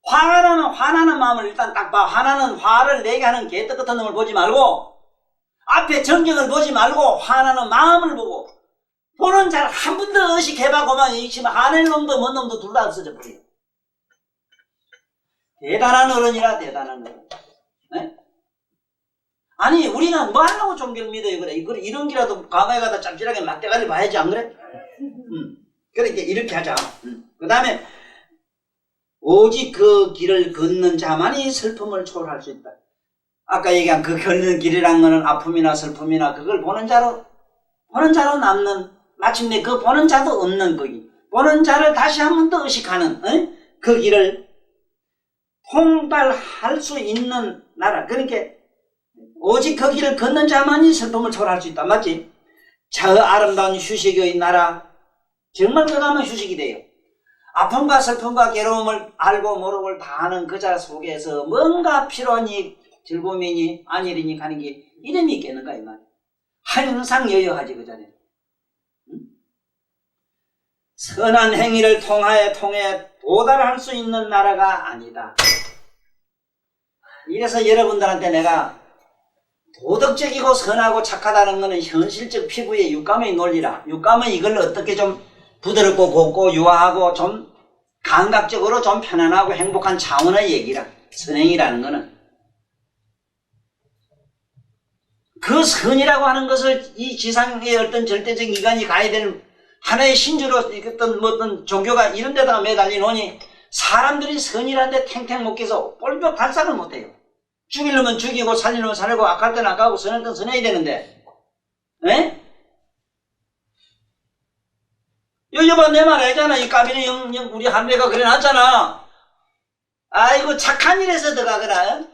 화가 나면 화나는 마음을 일단 딱 봐. 화나는 화를 내게 하는 개떡 같은 놈을 보지 말고 앞에 전경을 보지 말고 화나는 마음을 보고 보는 잘 한 번 더 의식해봐고만 있지만 화낼 놈도 뭔 놈도 둘 다 없어져 버려요. 대단한 어른이라 대단한 어른. 네? 아니 우리가 뭐 하려고 종교를 믿어요. 그래 이런 기라도 과거에 가다 짭짤하게 맞대가리 봐야지 안 그래? 그래 이렇게 하자. 그 다음에 오직 그 길을 걷는 자만이 슬픔을 초월할 수 있다. 아까 얘기한 그 걷는 길이란 거는 아픔이나 슬픔이나 그걸 보는 자로 남는, 마침내 그 보는 자도 없는 거기. 보는 자를 다시 한 번 더 의식하는 그 길을 통달할 수 있는 나라. 그러니까 오직 그 길을 걷는 자만이 슬픔을 초월할 수 있다. 맞지? 저 아름다운 휴식의 나라. 정말 그 가면 휴식이 돼요. 아픔과 슬픔과 괴로움을 알고 모르고를 다 아는 그 자 속에서 뭔가 필요하니 즐거움이니 안일이니 가는 게 이름이 있겠는가 이 말이야. 항상 여여하지 그 자리에. 선한 행위를 통해 도달할 수 있는 나라가 아니다. 이래서 여러분들한테 내가 도덕적이고 선하고 착하다는 것은 현실적 피부의 육감의 논리라. 육감은 이걸 어떻게 좀 부드럽고 곱고 유화하고 좀 감각적으로 좀 편안하고 행복한 차원의 얘기라. 선행이라는 것은 그 선이라고 하는 것을 이 지상의 어떤 절대적 인간이 가야 되는 하나의 신주로 어떤 종교가 이런 데다가 매달려 놓으니 사람들이 선이라는데 탱탱 못해서 꼴도 발산을 못해요. 죽이려면 죽이고 살리려면 살리고 악할 때는 악하고 선할 때는 선해야 되는데 에? 여봐 내 말 알잖아. 이 까비는 우리 한배가 그래 놨잖아. 아이고 착한 일에서 들어가거라.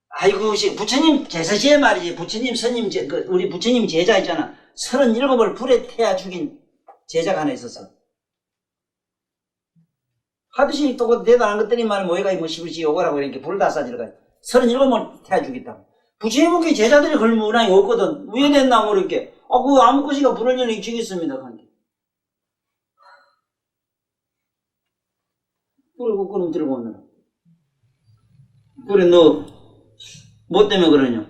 아이고 부처님 제사시에 말이지. 부처님 스님 우리 부처님 제자 있잖아. 37을 불에 태워 죽인 제자가 하나 있었어. 하듯이 또 그 대단한 것들이만 모여가 뭐 시부시 오거라고 이렇게 불 다 싸지러가 37번 태워주겠다. 부처님께 제자들이 걸 문항이 없거든. 왜 됐나 모르게. 그 아무 것이가 불을 열리 주겠습니다. 그리고 그럼 들고 오느라. 그래 너 뭐 때문에 그러냐?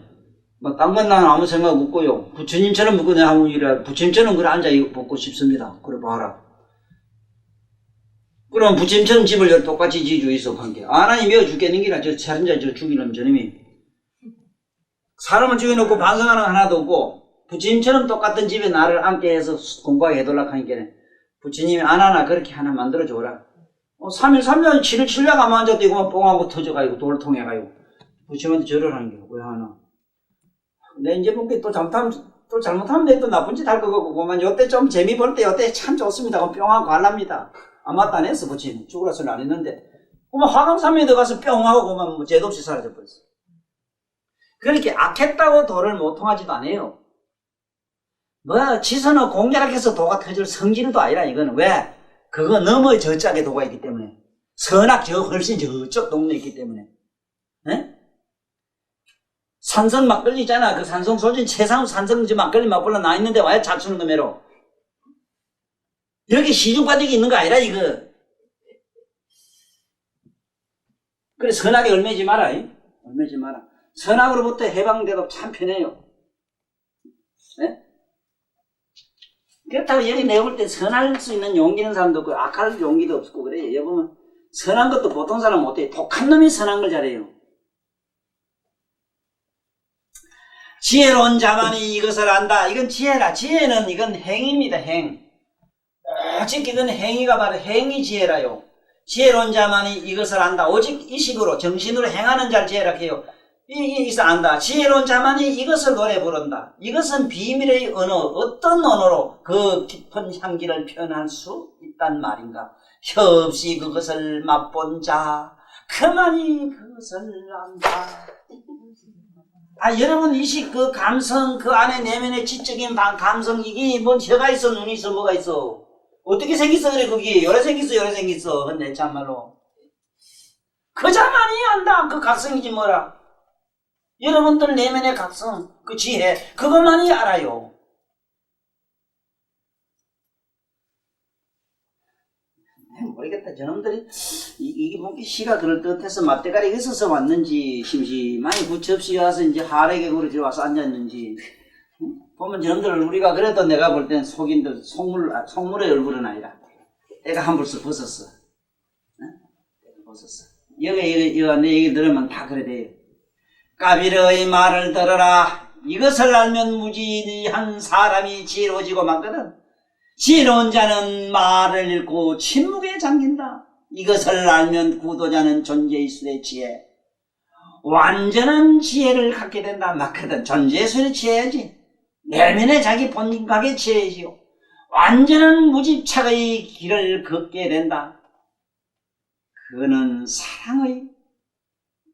딴건 나는 아무 생각 없고요. 부처님처럼 먹고 내가 아무 일이라 부처님처럼 그래 앉아 먹고 싶습니다. 그래 봐라. 그럼 부처님처럼 집을 똑같이 지어주고 있어 관계. 하나님 메어 죽겠는 기라 저 살인자 저 죽이는 저놈이 사람을 죽여놓고 반성하는 거 하나도 없고 부처님처럼 똑같은 집에 나를 앉게 해서 공부하게 해달라고 하니까 부처님이 안 하나 그렇게 하나 만들어줘라. 3일 3년 7일 7약 안 앉았다 이거만 뽕하고 터져가지고 돌 통해가지고 부처님한테 절을 하는 게 왜 하나. 내 이제 보기 또 잘못하면 내 또 나쁜 짓 할 거 같고 그만 요때 좀 재미 볼 때 요때 참 좋습니다. 그럼 뿅하고 갈랍니다. 아무것도 안 했어 부처님. 죽으라 소리 안 했는데 그만 화강산면에 들어가서 뿅하고 그만 뭐 죄도 없이 사라져 버렸어. 그렇게 악했다고 도를 못 통하지도 않아요. 뭐 지선은 공개락해서 도가 터질 성질도 아니라 이거는 왜? 그거 너무 저짝에 도가 있기 때문에 선악 저 훨씬 저쪽 동네에 있기 때문에 에? 산성 막걸리 있잖아. 그 산성 소진 최상우 산성 저 막걸리 맛볼라 나 있는데 왜 잡수는 거매로 여기 시중바닥이 있는 거 아니라 이거. 그래 선악에 얽매지 마라. 얽매지 마라. 선악으로부터 해방돼도 참 편해요. 네? 그렇다고 여기 내가 볼 때 선할 수 있는 용기 있는 사람도 없고 악할 용기도 없고 그래. 여기 보면 선한 것도 보통 사람 못해. 독한 놈이 선한 걸 잘해요. 지혜로운 자만이 이것을 안다. 이건 지혜라. 지혜는 이건 행입니다. 행. 오직 이건 행위가 바로 행이 지혜라요. 지혜로운 자만이 이것을 안다. 오직 이 식으로 정신으로 행하는 자를 지혜라 해요. 이것을 안다. 지혜로운 자만이 이것을 노래 부른다. 이것은 비밀의 언어, 어떤 언어로 그 깊은 향기를 표현할 수 있단 말인가. 혀 없이 그것을 맛본 자, 그만이 그것을 안다. 여러분 이식 그 감성 그 안에 내면의 지적인 감성 이게 뭔 혀가 있어 눈이 있어 뭐가 있어 어떻게 생겼어 그래 그게 여러 생겼어 근데 참말로 그 자만이 안다. 그 각성이지 뭐라. 여러분들 내면의 각성 그 지혜 그것만이 알아요. 모르겠다. 저놈들이 이게 뭔가 시가 그럴듯해서 맞대가리 있어서 왔는지 심심하니 부처 없이 와서 이제 하래게 그러지 와서 앉았는지 보면 저놈들은 우리가 그래도 내가 볼 땐 속인들 속물의 얼굴은 아니라 애가 한 벌써 벗었어. 벗었어. 여기 내 얘기 들으면 다 그래 돼요. 까비르의 말을 들어라. 이것을 알면 무지한 사람이 지혜로워지고 많거든. 지혜로운 자는 말을 잃고 침묵에 잠긴다. 이것을 알면 구도자는 존재의술의 지혜, 완전한 지혜를 갖게 된다. 맞거든. 존재의술의 지혜야지. 내면에 자기 본각의 지혜이지요. 완전한 무집착의 길을 걷게 된다. 그는 사랑의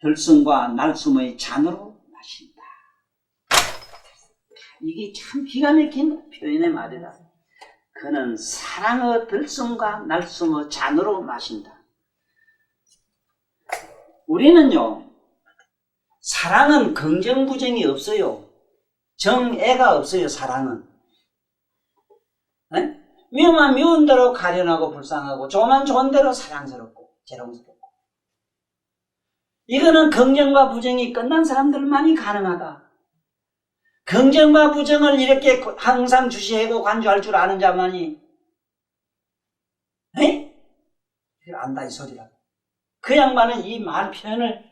들숨과 날숨의 잔으로 마신다. 이게 참 기가 막힌 표현의 말이다. 그는 사랑의 들숨과 날숨의 잔으로 마신다. 우리는요, 사랑은 긍정 부정이 없어요. 정애가 없어요. 사랑은 미우면 미운 대로 가련하고 불쌍하고 좋으면 좋은 대로 사랑스럽고 재롱스럽고. 이거는 긍정과 부정이 끝난 사람들만이 가능하다. 긍정과 부정을 이렇게 항상 주시하고 관조할 줄 아는 자만이 안다 이 소리라. 그 양반은 이 말 표현을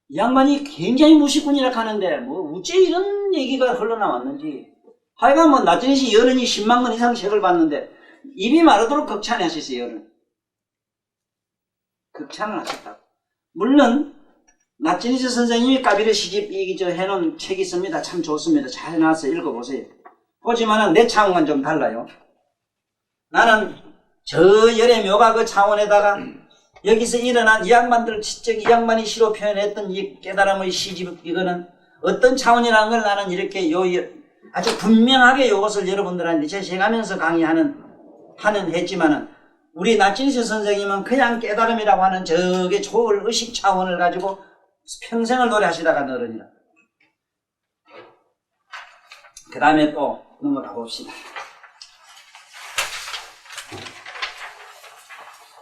이 양반이 굉장히 무식군이라 하는데 뭐 어째 이런 얘기가 흘러나왔는지. 하여간 뭐 나중에 여른이 10만 권 이상 책을 봤는데 입이 마르도록 극찬을 하셨어요. 여른 극찬을 하셨다고. 물론 나치니스 선생님이 까비르 시집 해놓은 책이 있습니다. 참 좋습니다. 잘 나와서 읽어보세요. 보지만은 내 차원과는 좀 달라요. 나는 저 열의 묘가 그 차원에다가 여기서 일어난 이 양반들 이 양반이 시로 표현했던 이 깨달음의 시집 이거는 어떤 차원이라는 걸 나는 이렇게 아주 분명하게 이것을 여러분들한테 제시해가면서 강의하는 했지만은 우리 나진수 선생님은 그냥 깨달음이라고 하는 저게 초월 의식 차원을 가지고 평생을 노래하시다가 어른이라. 그 다음에 또 넘어가 봅시다.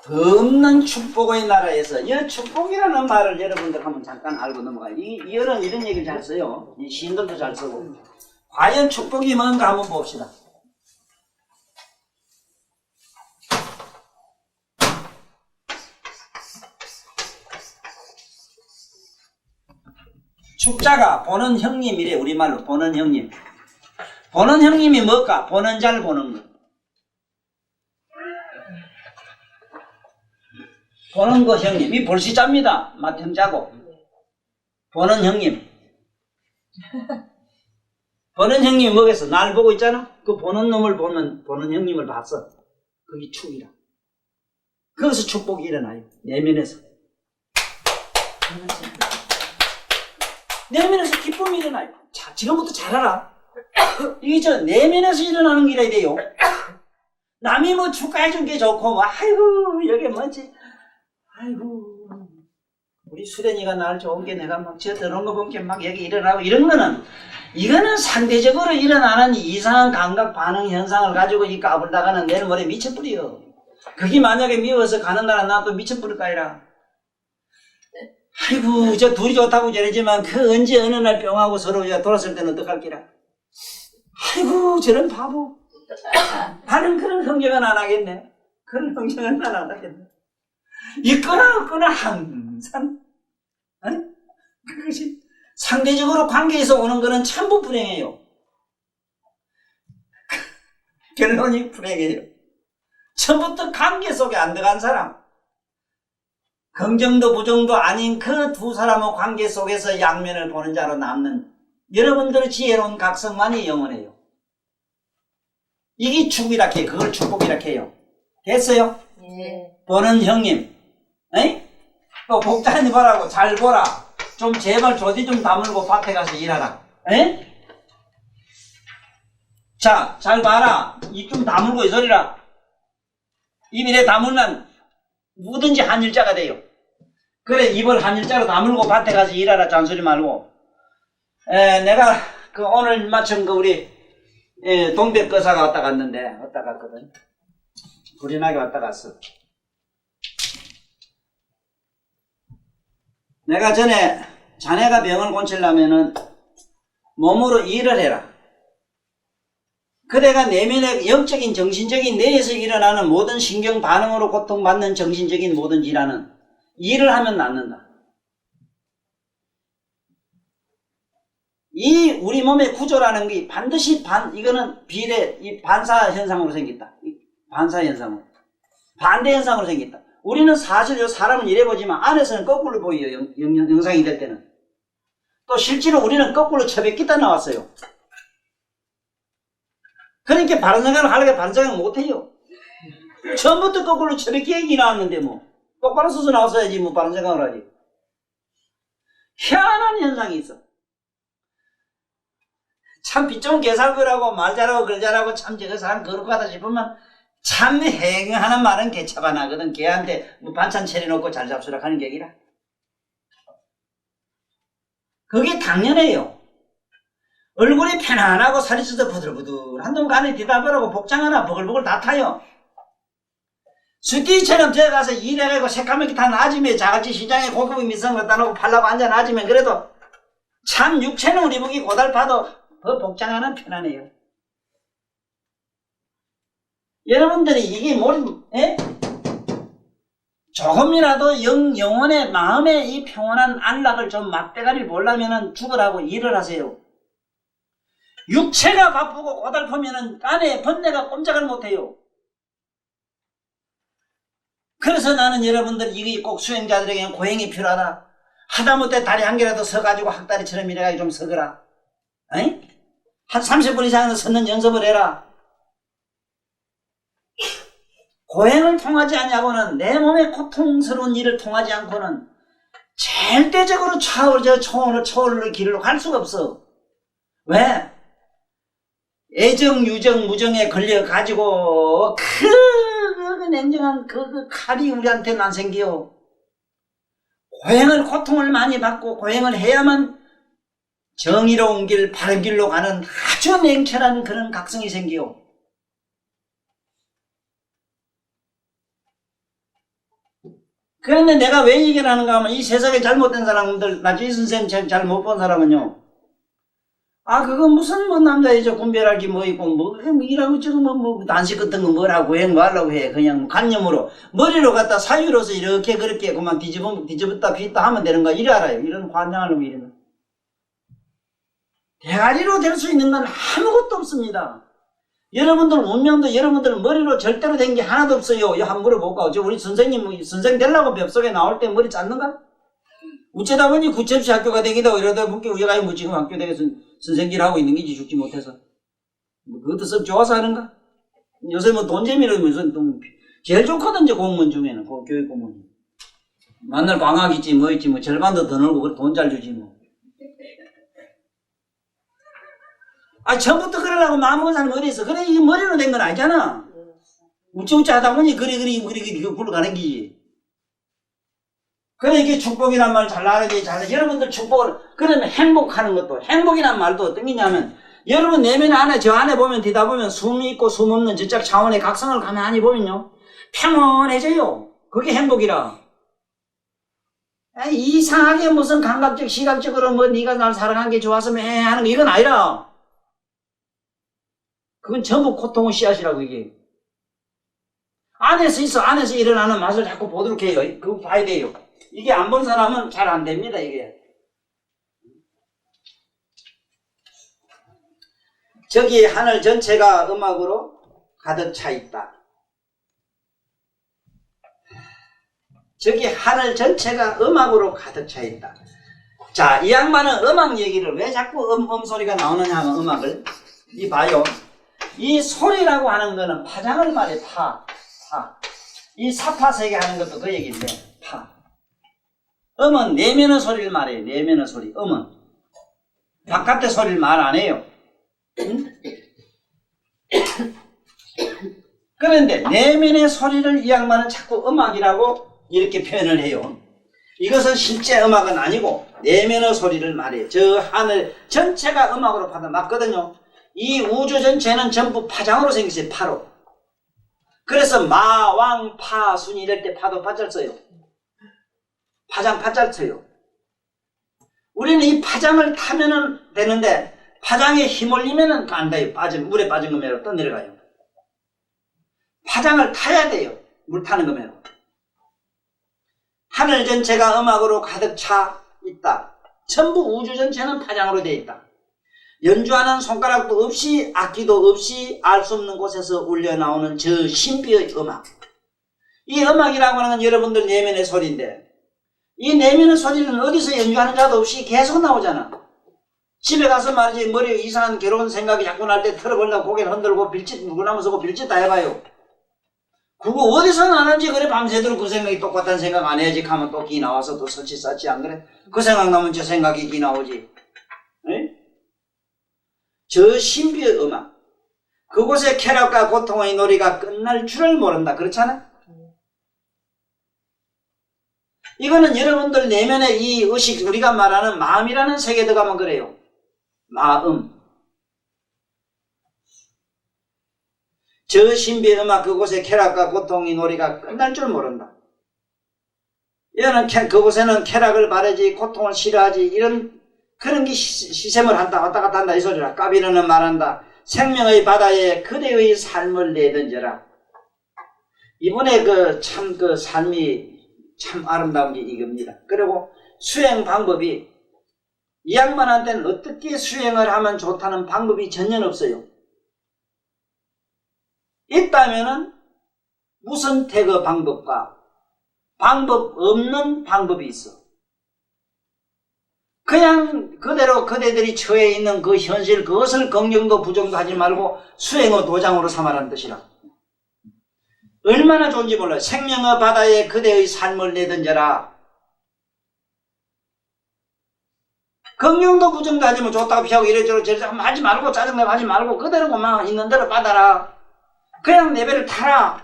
없는 축복의 나라에서 이 축복이라는 말을 여러분들 한번 잠깐 알고 넘어가요. 이런 얘기를 잘 써요. 이 시인들도 잘 쓰고. 과연 축복이 뭔가 한번 봅시다. 축자가 보는 형님이래. 우리말로 보는 형님. 보는 형님이 뭘까? 보는 자를 보는 것. 보는 거 형님. 이 볼시자입니다. 맏형자고. 보는 형님. 보는 형님이 뭐겠어? 날 보고 있잖아? 그 보는 놈을 보는 형님을 봤어. 그게 축이라. 거기서 축복이 일어나요. 내면에서. 내면에서 기쁨이 일어나요. 자, 지금부터 잘 알아. 이게 저 내면에서 일어나는 길이 돼요. 남이 뭐 축하해준 게 좋고, 뭐, 아이고, 여기 뭐지? 아이고, 우리 수련이가 날 좋은 게 내가 막 저 들어온 거 보니까 막 여기 일어나고 이런 거는, 이거는 상대적으로 일어나는 이상한 감각 반응 현상을 가지고 이 까불다가는 내일 모레 미쳐버려. 그게 만약에 미워서 가는 나라 나도 미쳐버릴 거이라. 아이고, 저 둘이 좋다고 저러지만 그 언제 어느 날 뿅하고 서로 돌았을 때는 어떡할 기라. 아이고, 저런 바보. 나는 그런 성경은 안 하겠네. 그런 성경은 안 하겠네. 있거나 항상, 아니? 그것이 상대적으로 관계에서 오는 거는 전부 불행해요. 결론이 불행해요. 처음부터 관계 속에 안 들어간 사람, 긍정도 부정도 아닌 그 두 사람의 관계 속에서 양면을 보는 자로 남는 여러분들의 지혜로운 각성만이 영원해요. 이게 축이라 해요. 그걸 축복이라 해요. 됐어요? 네. 보는 형님, 에이? 또 복자님 보라고 잘 보라. 좀 제발 조디 좀 다물고 밭에 가서 일하라. 에이? 자, 잘 봐라. 입 좀 다물고 이 소리라. 입에 다물면 뭐든지 한일자가 돼요. 그래, 입을 한일자로 다물고 밭에 가서 일하라. 잔소리 말고. 내가 그 오늘 마침 그 우리 동백거사가 왔다 갔는데, 왔다 갔거든. 불이 나게 왔다 갔어. 내가 전에 자네가 병을 고치려면은 몸으로 일을 해라. 그대가 내면의 영적인 정신적인 뇌에서 일어나는 모든 신경 반응으로 고통받는 정신적인 모든 질환은 일을 하면 낫는다. 이 우리 몸의 구조라는 게 반드시 이거는 비례, 이 반사 현상으로 생겼다. 반사 현상으로. 반대 현상으로 생겼다. 우리는 사실 요 사람은 이래 보지만 안에서는 거꾸로 보여요. 영상이 될 때는. 또 실제로 우리는 거꾸로 처박기다 나왔어요. 그러니까 바른 생각을 하려고 바른 생각 못해요. 처음부터 거꾸로 처박기 얘기 나왔는데 뭐 똑바로 서서 나왔어야지 뭐 바른 생각을 하지. 희한한 현상이 있어. 참 빚 좋은 개살거라고 말 잘하고 글 잘하고 참 저거 사람 거룩하다 싶으면 참 행하는 말은 개차반하거든. 걔한테 뭐 반찬 차려놓고 잘 잡수라 하는 게 아니라. 그게 당연해요. 얼굴이 편안하고 살이 쪄서 부들부들한 놈 간에 뒤다보라고 복장 하나 버글버글 다 타요. 수띠처럼 저기 가서 일해가지고 새까맣게 탄 아줌에 자갈치 시장에 고급의 미성 갖다 놓고 팔라고 앉아 아줌에 그래도 참 육체는 우리 보기 고달파도 더 복장 하나 편안해요. 여러분들이 이게 조금이라도 영혼의 마음의 이 평온한 안락을 좀 맛대가리 보려면은 죽으라고 일을 하세요. 육체가 바쁘고 고달프면은 안에 번뇌가 꼼짝을 못해요. 그래서 나는 여러분들 이게 꼭 수행자들에게는 고행이 필요하다. 하다못해 다리 한 개라도 서가지고 학다리처럼 이래가지고 좀 서거라. 에이? 한 30분 이상은 섰는 연습을 해라. 고행을 통하지 않냐고는 내 몸의 고통스러운 일을 통하지 않고는 절대적으로 초월의 길로 갈 수가 없어. 왜? 애정, 유정, 무정에 걸려가지고 큰 그 냉정한 그 칼이 우리한테는 안 생겨. 고행을 고통을 많이 받고 고행을 해야만 정의로운 길, 바른 길로 가는 아주 냉철한 그런 각성이 생겨. 그런데 내가 왜 얘기를 하는가 하면 이 세상에 잘못된 사람들, 나주희 선생님 잘 못 본 사람은요. 아, 그거 무슨 뭐 남자애죠. 군별하기 뭐 있고, 뭐, 이라고 지금 뭐, 단식 같은 거 뭐라고 해, 뭐 하려고 해. 그냥 관념으로, 머리로 갖다 사유로서 이렇게 그렇게 그만 뒤집었다 빗다 하면 되는 거야. 이래 알아요. 이런 관장하려고 이러는. 대가리로 될 수 있는 건 아무것도 없습니다. 여러분들 운명도 여러분들 머리로 절대로 된 게 하나도 없어요. 이거 한번 물어볼까? 우리 선생님, 선생 되려고 뱃속에 나올 때 머리 짰는가? 어쩌다 보니 구천시 학교가 되기도 이러다 보니 우리가 뭐 지금 학교 되겠어 선생길 하고 있는 게지 죽지 못해서. 뭐 그것도 썩 좋아서 하는가? 요새 뭐 돈 재미로 무슨 또 제일 좋거든요. 공무원 중에는 교육 공무원. 만날 방학 있지 뭐 있지 뭐 절반도 더 늘고 돈 잘 주지 뭐. 아, 처음부터 그러려고 마음먹은 사람이 어디 있어? 그래, 이게 머리로 된 건 아니잖아. 우쭈우쭈 하다 보니 그리 굴러가는 기지. 그래, 이게 축복이란 말 잘 알아야지. 여러분들 축복을, 그러면 행복하는 것도, 행복이란 말도 어떤 게냐면, 여러분 내면 안에, 저 안에 보면, 뒤다 보면 숨이 있고 숨 없는 저쪽 차원의 각성을 가만히 보면요. 평온해져요. 그게 행복이라. 아, 이상하게 무슨 감각적, 시각적으로 뭐 네가 날 사랑한 게 좋아서 매 하는 거, 이건 아니라. 그건 전부 고통의 씨앗이라고 이게. 안에서 일어나는 맛을 자꾸 보도록 해요. 그거 봐야 돼요. 이게 안 본 사람은 잘 안 됩니다, 이게. 저기 하늘 전체가 음악으로 가득 차 있다. 저기 하늘 전체가 음악으로 가득 차 있다. 자, 이 양반은 음악 얘기를 왜 자꾸 소리가 나오느냐 하면 음악을. 이 봐요. 이 소리라고 하는 거는 파장을 말해, 파. 이 사파세계 하는 것도 그 얘기인데, 파. 음은 내면의 소리를 말해요, 내면의 소리, 음은. 바깥의 소리를 말 안 해요. 응? 그런데 내면의 소리를 이 양반은 자꾸 음악이라고 이렇게 표현을 해요. 이것은 실제 음악은 아니고, 내면의 소리를 말해요. 저 하늘 전체가 음악으로 맞거든요. 이 우주 전체는 전부 파장으로 생겼어요. 파로. 그래서 마, 왕, 파, 순 이럴 때 파도 파잘 써요. 파장 파잘 써요. 우리는 이 파장을 타면은 되는데 파장에 힘 올리면은 안 돼요. 물에 빠진 거매로 떠내려가요. 파장을 타야 돼요. 물 타는 거매로. 하늘 전체가 음악으로 가득 차 있다. 전부 우주 전체는 파장으로 되어 있다. 연주하는 손가락도 없이 악기도 없이 알 수 없는 곳에서 울려 나오는 저 신비의 음악. 이 음악이라고 하는 건 여러분들 내면의 소리인데 이 내면의 소리는 어디서 연주하는 자도 없이 계속 나오잖아. 집에 가서 말이지 머리에 이상한 괴로운 생각이 자꾸 날 때 틀어보려고 고개를 흔들고 빌짓 누구나무 서고 빌짓 다 해봐요. 그거 어디서 나는지 그래 밤새도록 그 생각이 똑같은 생각 안 해야지 하면 또 기 나와서 또 서치 쌓지 안 그래? 그 생각 나면 저 생각이 기 나오지. 에? 저 신비의 음악, 그곳의 쾌락과 고통의 놀이가 끝날 줄을 모른다. 그렇잖아? 이거는 여러분들 내면의 이 의식, 우리가 말하는 마음이라는 세계에 들어가면 그래요. 마음. 저 신비의 음악, 그곳의 쾌락과 고통의 놀이가 끝날 줄 모른다. 이거는 그곳에는 쾌락을 바라지 고통을 싫어하지 이런 그런 게 시샘을 한다, 왔다 갔다 한다, 이 소리라. 까비르는 말한다. 생명의 바다에 그대의 삶을 내던져라. 이분의 그 삶이 참 아름다운 게 이겁니다. 그리고 수행 방법이, 이 양반한테는 어떻게 수행을 하면 좋다는 방법이 전혀 없어요. 있다면은 무슨 태거 방법과 방법 없는 방법이 있어. 그냥 그대로 그대들이 처해 있는 그 현실, 그것을 긍정도 부정도 하지 말고 수행의 도장으로 삼아라는 뜻이라. 얼마나 좋은지 몰라요. 생명의 바다에 그대의 삶을 내던져라. 긍정도 부정도 하지 뭐 좋다고 피하고 이래저래 저래 하지 말고 짜증내고 하지 말고 그대로 그만 있는 대로 받아라. 그냥 내배를 타라.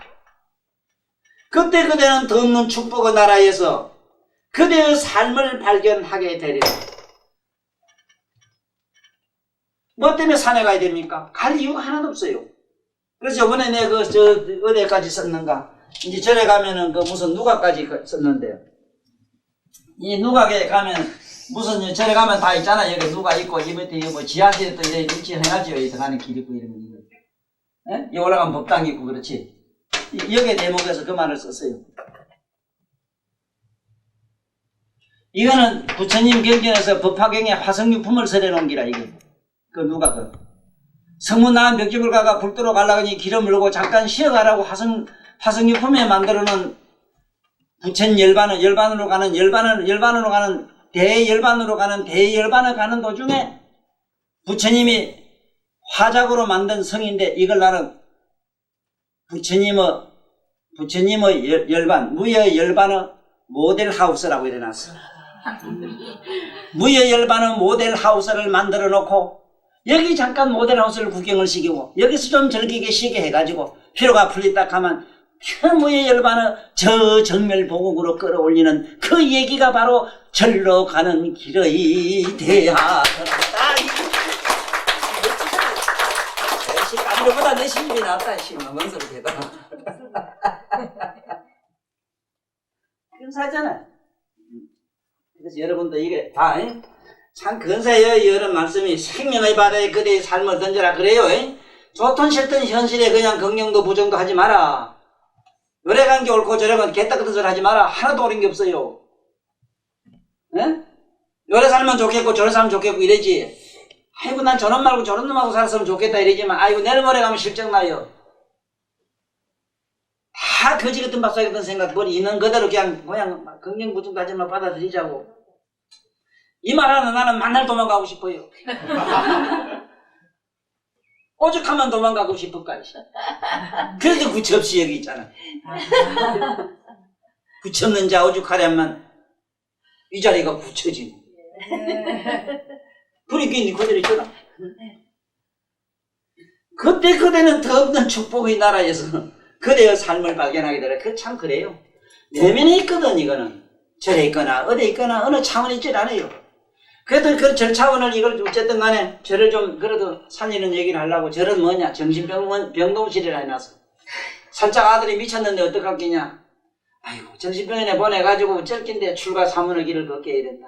그때 그대는 덧없는 축복의 나라에서 그대의 삶을 발견하게 되리라. 뭐 때문에 산에 가야 됩니까? 갈 이유가 하나도 없어요. 그래서 이번에 내가 어디까지 썼는가? 이제 절에 가면은 무슨 누가까지 썼는데요. 이 누가에 가면 무슨 절에 가면 다 있잖아. 여기 누가 있고 이 밑에 뭐 지하실에 또 이제 위치해놨죠. 여기 들어가는 길 있고 이런 거. 예? 여기 올라가면 법당 있고 그렇지. 여기에 대목에서 그 말을 썼어요. 이거는 부처님 경전에서 법화경에 화성유품을 설해놓은 기라 이게. 그 누가 성문 나간 벽집을 가가 불도로 가려니 기름을 넣고 잠깐 쉬어가라고 화성유품에 만들어놓은 부천 열반으로 가는 대열반으로 가는 도중에 부처님이 화작으로 만든 성인데 이걸 나는 부처님의 열반, 무의 열반의 모델 하우스라고 이래놨어. 무의 열반의 모델 하우스를 만들어 놓고 여기 잠깐 모델 하우스를 구경을 시키고 여기서 좀 즐기게 쉬게 해가지고 피로가 풀리다 하면 무의 열반의 저 정멸 보국으로 끌어올리는 그 얘기가 바로 절로 가는 길의 대하더라. 까지보다 내 시집이 낫다. 뭔 소리 대다. 근사하잖아. 그래서 여러분도 이게 다 참 근사해요. 이런 말씀이 생명의 바다에 그대의 삶을 던져라 그래요. 좋든 싫든 현실에 그냥 긍정도 부정도 하지 마라. 요래 간 게 옳고 저래 간 게 개딱 같은 소리 하지 마라. 하나도 옳은 게 없어요. 요래 살면 좋겠고 저래 살면 좋겠고 이래지. 아이고 난 저놈 말고 저런 놈하고 살았으면 좋겠다 이러지만 아이고 내일 모레 가면 실적나요. 다 거지 같은 박사 같은 생각 머리 있는 그대로 그냥 긍정 부정도 하지만 받아들이자고. 이 말하는 나는 만날 도망가고 싶어요. 오죽하면 도망가고 싶을까. 그래도 구치 없이 여기 있잖아. 구치 없는 자 오죽하려면 이 자리가 구쳐지고. 그러니까 그대로 있잖아. 그때는 더 없는 축복의 나라에서 그대의 삶을 발견하게 되라. 그 참 그래요. 내면에 있거든 이거는. 절에 있거나 어디 있거나 어느 차원에 있질 않아요. 그래도 그 절 차원을 이걸 어쨌든 간에 절을 좀 그래도 살리는 얘기를 하려고 절은 뭐냐 정신병동실이라 해놨어. 살짝 아들이 미쳤는데 어떡하겠냐. 아이고 정신병원에 보내가지고 쩔긴데 출가 사문의 길을 걷게 해야 된다.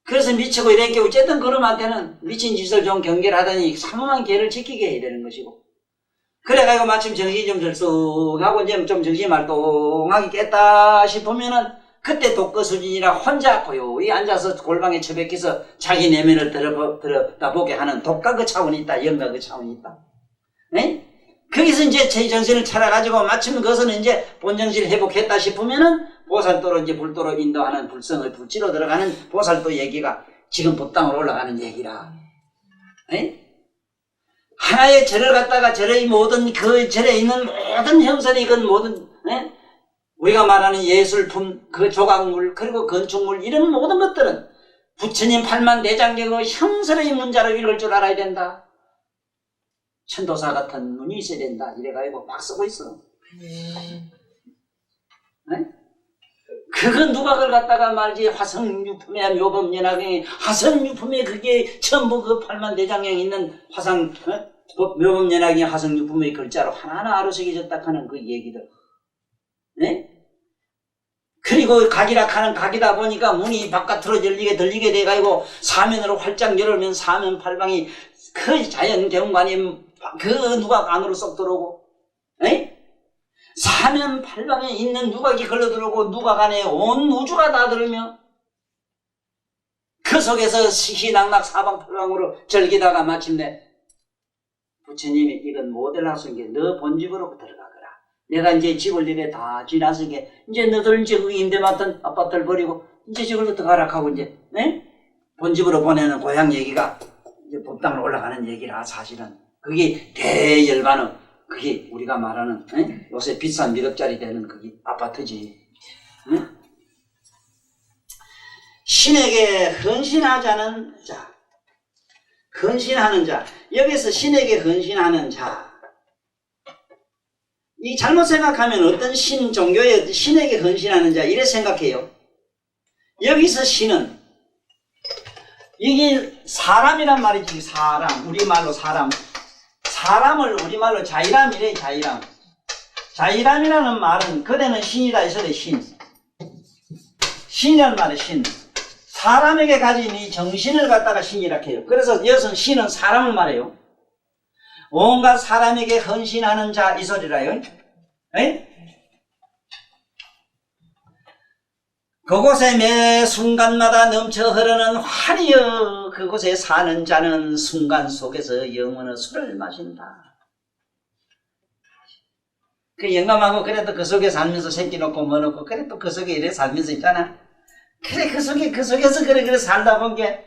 그래서 미치고 이랬게 어쨌든 그놈한테는 미친 짓을 좀 경계하더니 사무한 계를 지키게 해야 되는 것이고. 그래가지고 마침 정신이 좀 들쑥하고 이제 좀 정신이 말똥하게 깼다 싶으면은 그때 독거 수준이라 혼자 고요히 앉아서 골방에 처박혀서 자기 내면을 들여다보게 하는 독가 그 차원이 있다. 영가 그 차원이 있다. 네? 거기서 이제 제 정신을 차려가지고 마침 그것은 이제 본정신을 회복했다 싶으면은 보살도로 이제 불도로 인도하는 불성을 불지로 들어가는 보살도 얘기가 지금 법당으로 올라가는 얘기라. 네? 하나의 절을 갖다가 절의 모든 그 절에 있는 모든 형설이 그 모든 네? 우리가 말하는 예술품, 그 조각물, 그리고 건축물 이런 모든 것들은 부처님 팔만대장경의 형설의 문자를 읽을 줄 알아야 된다. 천도사 같은 눈이 있어야 된다. 이래가지고 막 쓰고 있어. 네? 그건 누가 그걸 갖다가 말지 화성유품이야 묘법연화경이 화성유품에 그게 전부 그 팔만대장경에 있는 묘법연화경이 화성유품의 글자로 하나하나 아로새겨졌다 하는 그 얘기들. 네? 그리고 각이라 하는 각이다 보니까 문이 바깥으로 들리게 돼가지고 사면으로 활짝 열으면 사면 팔방이 그 자연 경관이 그 누각 안으로 쏙 들어오고, 에? 사면 팔방에 있는 누각이 걸러 들어오고 누각 안에 온 우주가 다 들으며 그 속에서 희낙낙 사방팔방으로 절기다가 마침내 부처님이 이건 모델 하신 게 너 본집으로 들어가거라. 내가 이제 집을 이래 다 지나서 게 이제 너들 이제 그 임대 맡은 아파트를 버리고 이제 집을 들어가라 하고 이제 네? 본집으로 보내는 고향 얘기가 이제 법당으로 올라가는 얘기라 사실은 그게 대열반의 그게 우리가 말하는 네? 요새 비싼 미력짜리 되는 그게 아파트지. 네? 신에게 헌신하자는 자, 헌신하는 자 여기서 신에게 헌신하는 자 이 잘못 생각하면 어떤 신, 종교의 어떤 신에게 헌신하는 자 이래 생각해요. 여기서 신은 이게 사람이란 말이지. 사람, 우리말로 사람. 사람을 우리말로 자이람이래. 자이람. 자이람이라는 말은 그대는 신이다 해서 신. 신이란 말은 신. 사람에게 가진 이 정신을 갖다가 신이라 해요. 그래서 여기서 신은 사람을 말해요. 온갖 사람에게 헌신하는 자 이 소리라요. 에? 그곳에 매 순간마다 넘쳐 흐르는 활이여 그곳에 사는 자는 순간 속에서 영원의 술을 마신다. 그 영감하고 그래도 그 속에 살면서 새끼 놓고 뭐 놓고 그래 또 그 속에 이래 살면서 있잖아. 그래 그 속에서 그래 살다 본 게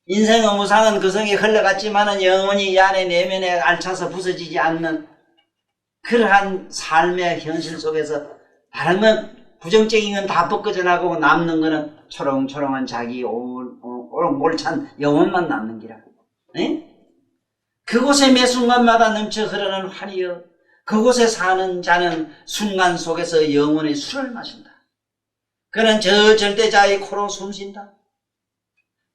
인생의 무상은 그 속에 흘러갔지만은 영원히 이 안에 내면에 알차서 부서지지 않는 그러한 삶의 현실 속에서 다른 건 부정적인 건 다 벗겨져 나가고 남는 거는 초롱초롱한 자기 몰찬 영혼만 남는 기라. 에? 그곳에 매 순간마다 넘쳐 흐르는 활이여 그곳에 사는 자는 순간 속에서 영원의 술을 마신다. 그는 저 절대자의 코로 숨쉰다.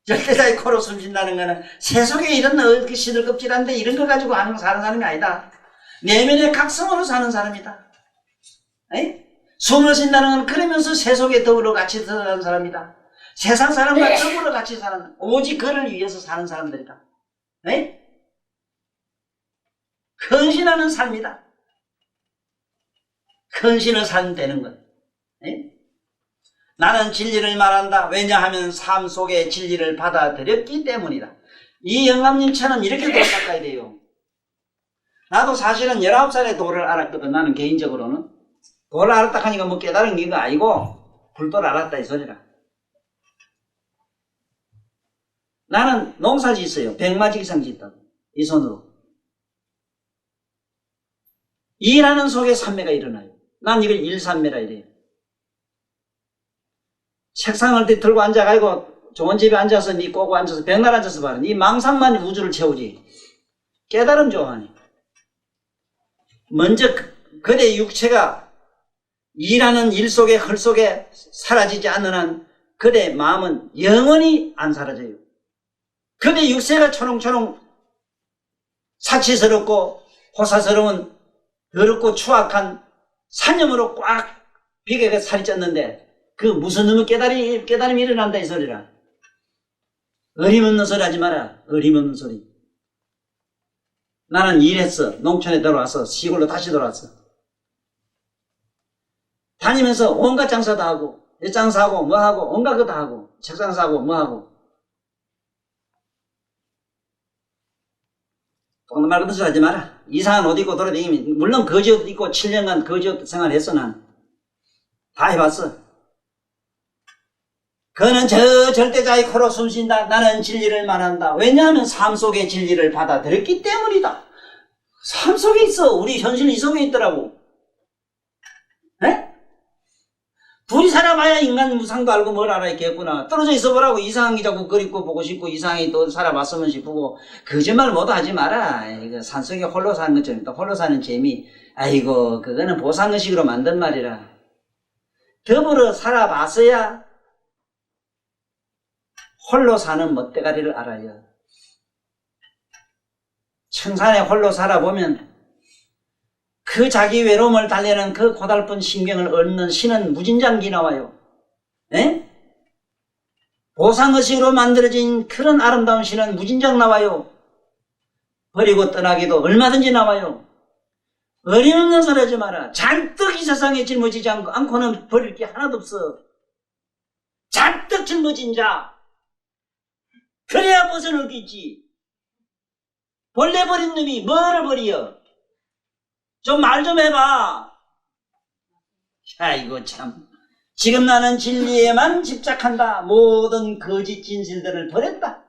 절대자의 코로 숨쉰다는 거는 세속에 이런 시들껍질한데 이런 거 가지고 사는 사람이 아니다. 내면의 각성으로 사는 사람이다. 에? 숨을 쉰다는 건 그러면서 세속에 더불어 같이 사는 사람이다. 세상 사람과 더불어 같이 사는 오직 그를 위해서 사는 사람들이다. 에? 헌신하는 삶이다. 헌신의 삶 되는 것. 에? 나는 진리를 말한다. 왜냐하면 삶 속에 진리를 받아들였기 때문이다. 이 영감님처럼 이렇게 도 닦아야 돼요. 나도 사실은 19살에 도를 알았거든. 나는 개인적으로는. 도를 알았다 하니까 뭐 깨달은 게 아니고 불도를 알았다 이 소리라. 나는 농사 짓어요. 100마지 이상 짓다고. 이 손으로. 일하는 속에 산매가 일어나요. 난 이걸 일산매라 이래요. 책상을 들고 앉아가지고 좋은 집에 앉아서 니 꼬고 앉아서 백날 앉아서 봐라. 니 망상만 우주를 채우지. 깨달음 좋아하니. 먼저 그대 육체가 일하는 일 속에 헐 속에 사라지지 않는 한 그대 마음은 영원히 안 사라져요. 그대 육체가 초롱초롱 사치스럽고 호사스러운 더럽고 추악한 산념으로 꽉 비게 살이 쪘는데 그 무슨 놈의 깨달음이 일어난다 이 소리라. 어림없는 소리 하지 마라. 어림없는 소리. 나는 일했어. 농촌에 들어와서 시골로 다시 돌아왔어. 다니면서 온갖 장사 다 하고 엿장 사고 뭐 하고 온갖 거 다 하고 책상 사고 뭐 하고 오늘 말 같은 소리 하지 마라. 이상한 옷 입고 돌아다니면 물론 거지 옷 입고 7년간 거지 옷 생활했어. 난 다 해봤어. 그는 저 절대자의 코로 숨쉰다. 나는 진리를 말한다. 왜냐하면 삶 속의 진리를 받아들였기 때문이다. 삶 속에 있어. 우리 현실 이 속에 있더라고. 에? 둘이 살아봐야 인간 무상도 알고 뭘 알아 있겠구나. 떨어져 있어 보라고. 이상한 게 자꾸 그립고 보고 싶고 이상하게 또 살아봤으면 싶고 거짓말 모두 하지 마라. 이거 산속에 홀로 사는 것처럼 홀로 사는 재미. 아이고 그거는 보상의식으로 만든 말이라. 더불어 살아봤어야 홀로 사는 멋대가리를 알아요. 청산에 홀로 살아보면 그 자기 외로움을 달래는 그 고달픈 신경을 얻는 신은 무진장기 나와요. 에? 보상의식으로 만들어진 그런 아름다운 신은 무진장 나와요. 버리고 떠나기도 얼마든지 나와요. 어림없는 소리 하지 마라. 잔뜩 이 세상에 짊어지지 않고는 버릴 게 하나도 없어. 잔뜩 짊어진 자 그래야 벗어날 게 있지. 벌레 버린 놈이 뭐를 버려? 좀 말 좀 해봐. 아이고 참. 지금 나는 진리에만 집착한다. 모든 거짓 진실들을 버렸다.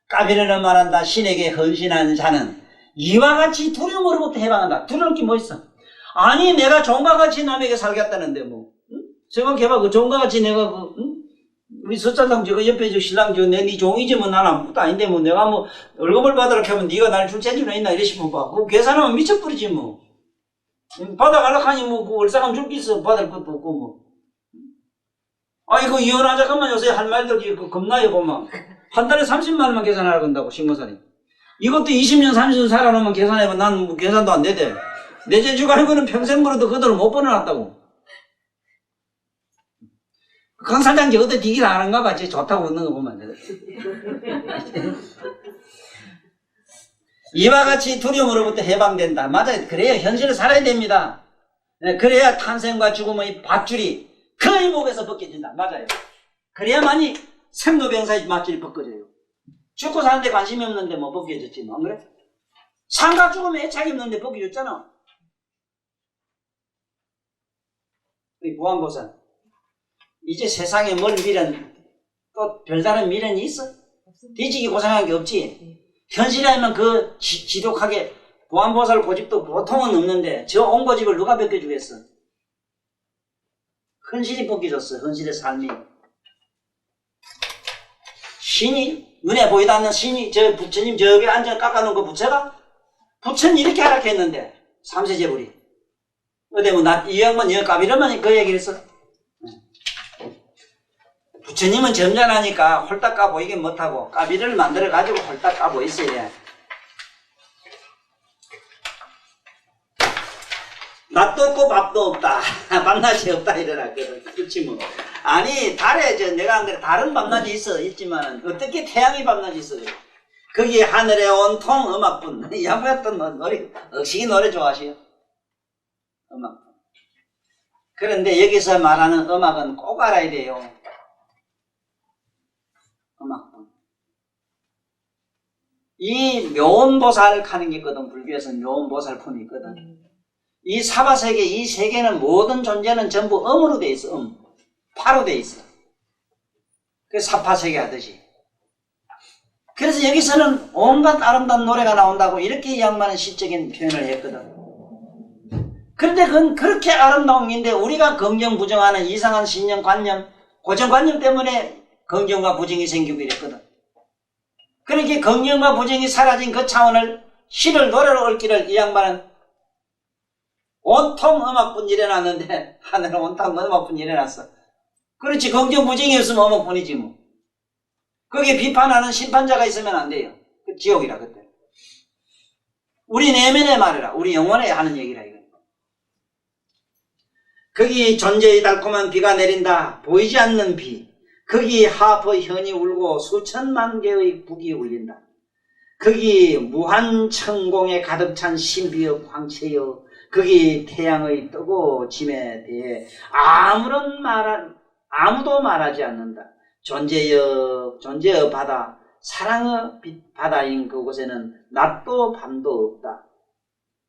까비르는 말한다. 신에게 헌신하는 자는 이와 같이 두려움으로부터 해방한다. 두려울 게 뭐 있어? 아니 내가 종과 같이 남에게 살겠다는데 뭐 응? 생각해봐. 그 종과 같이 내가 응? 우리 서찰당 저거 옆에 저 신랑 저 내 네 종이지 뭐 난 아무것도 아닌데 뭐 내가 뭐 월급을 받으라 하면 네가 날 줄 재주는 있나 이래 싶으면 봐. 그 계산하면 미쳐버리지 뭐. 받아가려고 하니 뭐, 그 월사감 줄 게 있어. 받을 것도 없고, 뭐. 아니, 그 이혼하자가만 요새 할 말들이 그 겁나요, 보면. 한 달에 30만 원만 계산하라 건다고, 신고사님. 이것도 20년, 30년 살아놓으면 계산해보면 난 뭐 계산도 안 되대. 내 제주가 알고는 평생 벌어도 그 돈을 못 벌어놨다고. 강 사장님 어디 디길 안 하는가 봐. 쟤 좋다고 웃는 거 보면 안 돼. 이와 같이 두려움으로부터 해방된다. 맞아요. 그래야 현실을 살아야 됩니다. 네, 그래야 탄생과 죽음의 밧줄이 그의 목에서 벗겨진다. 맞아요. 그래야만이 생로병사의 맞줄이 벗겨져요. 죽고 사는데 관심이 없는데 뭐 벗겨졌지 뭐. 안 그래? 상가 죽으면 애착이 없는데 벗겨졌잖아. 우리 보안보살. 이제 세상에 뭘 미련, 또 별다른 미련이 있어? 뒤지기 고생한 게 없지. 현실이라면 그 지독하게 보안보살 고집도 보통은 없는데 저 온 고집을 누가 벗겨주겠어? 헌실이 벗겨졌어. 헌실의 삶이. 신이 눈에 보이지 않는 신이 저 부처님 저기 앉아 깎아놓은 거 부처가? 부처는 이렇게 하락했는데 삼세제불이 어디 뭐 이 양반 여기 까비려면 그 얘기를 했어. 부처님은 점잖하니까 홀딱 까 보이긴 못하고 까비를 만들어 가지고 홀딱 까 보이세요. 낮도 없고 밥도 없다. 밤낮이 없다 이래놨거든. 그렇지 뭐. 아니 달에 내가 안 그래 다른 밤낮이 있지만 어떻게 태양이 밤낮이 있어. 거기 하늘에 온통 음악뿐. 이 양반 또 노래 억식이 노래 좋아하시오. 음악. 그런데 여기서 말하는 음악은 꼭 알아야 돼요. 음악뿐. 이 묘원보살 하는 게 있거든. 불교에서는 묘원보살품이 있거든. 이 사바세계, 이 세계는 모든 존재는 전부 음으로 돼 있어. 파로 돼 있어. 그 사파세계 하듯이. 그래서 여기서는 온갖 아름다운 노래가 나온다고 이렇게 이 양반은 시적인 표현을 했거든. 그런데 그건 그렇게 아름다운 게인데 우리가 긍정 부정하는 이상한 신념 관념, 고정관념 때문에 긍정과 부정이 생기고 이랬거든. 그렇게 긍정과 부정이 사라진 그 차원을 시를 노래로 얽기를 이 양반은 온통 음악뿐 일어났는데 하늘은 온통 음악뿐 일어났어. 그렇지. 긍정 부정이 없으면 음악뿐이지 뭐. 거기에 비판하는 심판자가 있으면 안 돼요. 그 지옥이라 그때. 우리 내면에 말해라. 우리 영혼에 하는 얘기라 이거. 거기 존재의 달콤한 비가 내린다. 보이지 않는 비. 거기 하프 현이 울고 수천만 개의 북이 울린다. 거기 무한 천공에 가득 찬 신비의 광채여. 거기 태양의 뜨고 짐에 대해 아무도 말하지 않는다. 존재의 바다, 사랑의 빛 바다인 그곳에는 낮도 밤도 없다.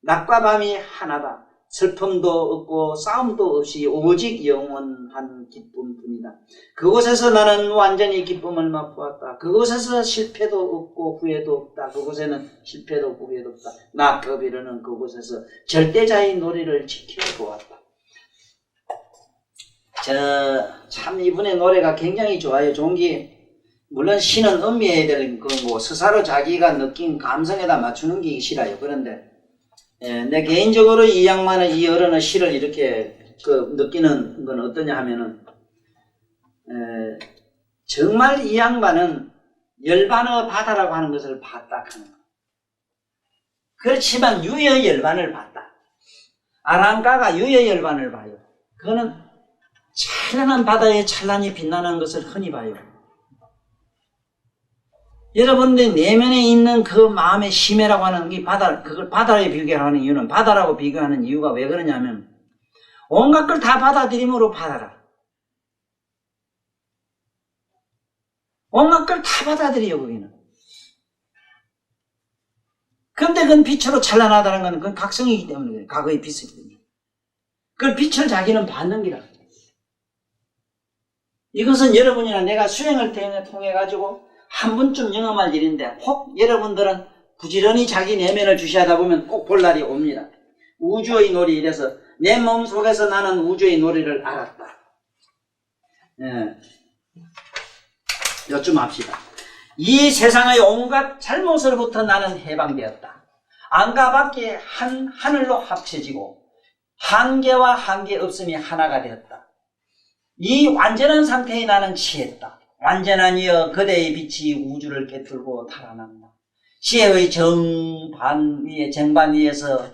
낮과 밤이 하나다. 슬픔도 없고 싸움도 없이 오직 영원한 기쁨뿐이다. 그곳에서 나는 완전히 기쁨을 맛보았다. 그곳에서 실패도 없고 후회도 없다. 그곳에는 실패도 없고 후회도 없다. 나 거비르는 그곳에서 절대자의 노래를 지켜보았다. 참 이분의 노래가 굉장히 좋아요. 좋은 게 물론 시는 음미해야 되는 거고 스스로 자기가 느낀 감성에다 맞추는 게 싫어요. 그런데 내 개인적으로 이 양반의 이 어른의 시를 이렇게 느끼는 건 어떠냐 하면은 정말 이 양반은 열반의 바다라고 하는 것을 봤다 하는 거예요. 그렇지만 유의 열반을 봤다. 아랑가가 유의 열반을 봐요. 그거는 찬란한 바다에 찬란히 빛나는 것을 흔히 봐요. 여러분들 내면에 있는 그 마음의 심해라고 하는 이 그걸 바다에 비교하는 이유는 바다라고 비교하는 이유가 왜 그러냐면 온갖 걸 다 받아들임으로 바다라. 온갖 걸 다 받아들여요 거기는. 그런데 그건 빛으로 찬란하다는 건 그건 각성이기 때문에 그래요. 과거의 빛이기 때문에. 그걸 빛을 자기는 받는 기라. 이것은 여러분이나 내가 수행을 통해 가지고 한 번쯤 경험할 일인데 혹 여러분들은 부지런히 자기 내면을 주시하다 보면 꼭 볼 날이 옵니다. 우주의 놀이 이래서 내 몸 속에서 나는 우주의 놀이를 알았다. 요쯤 합시다. 이 세상의 온갖 잘못으로부터 나는 해방되었다. 안과 밖에 한 하늘로 합쳐지고 한계와 한계 없음이 하나가 되었다. 이 완전한 상태에 나는 취했다. 완전한 이여 그대의 빛이 우주를 깨뚫고 달아난다. 시의 정반 위에서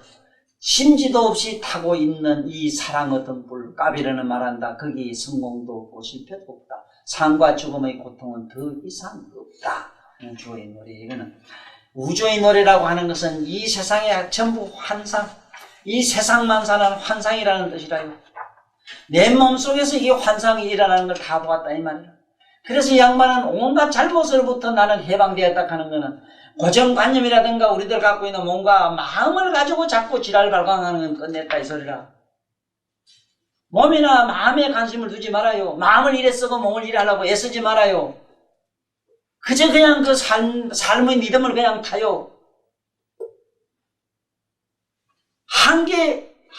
심지도 없이 타고 있는 이 사랑의 등불, 까비르는 말한다. 거기 성공도 보실 필요 없다. 삶과 죽음의 고통은 더 이상 없다. 주의 노래. 이거는 우주의 노래라고 하는 것은 이 세상의 전부 환상, 이 세상만 사는 환상이라는 뜻이라요. 내 몸속에서 이 환상이 일어나는 걸 다 보았다 이 말이야. 그래서 이 양반은 온갖 잘못으로부터 나는 해방되었다 하는 것은 고정관념이라든가 우리들 갖고 있는 뭔가 마음을 가지고 자꾸 지랄 발광하는 건 끝냈다 이 소리라. 몸이나 마음에 관심을 두지 말아요. 마음을 이래 쓰고 몸을 이래 하려고 애쓰지 말아요. 그저 그냥 그 삶의 리듬을 그냥 타요.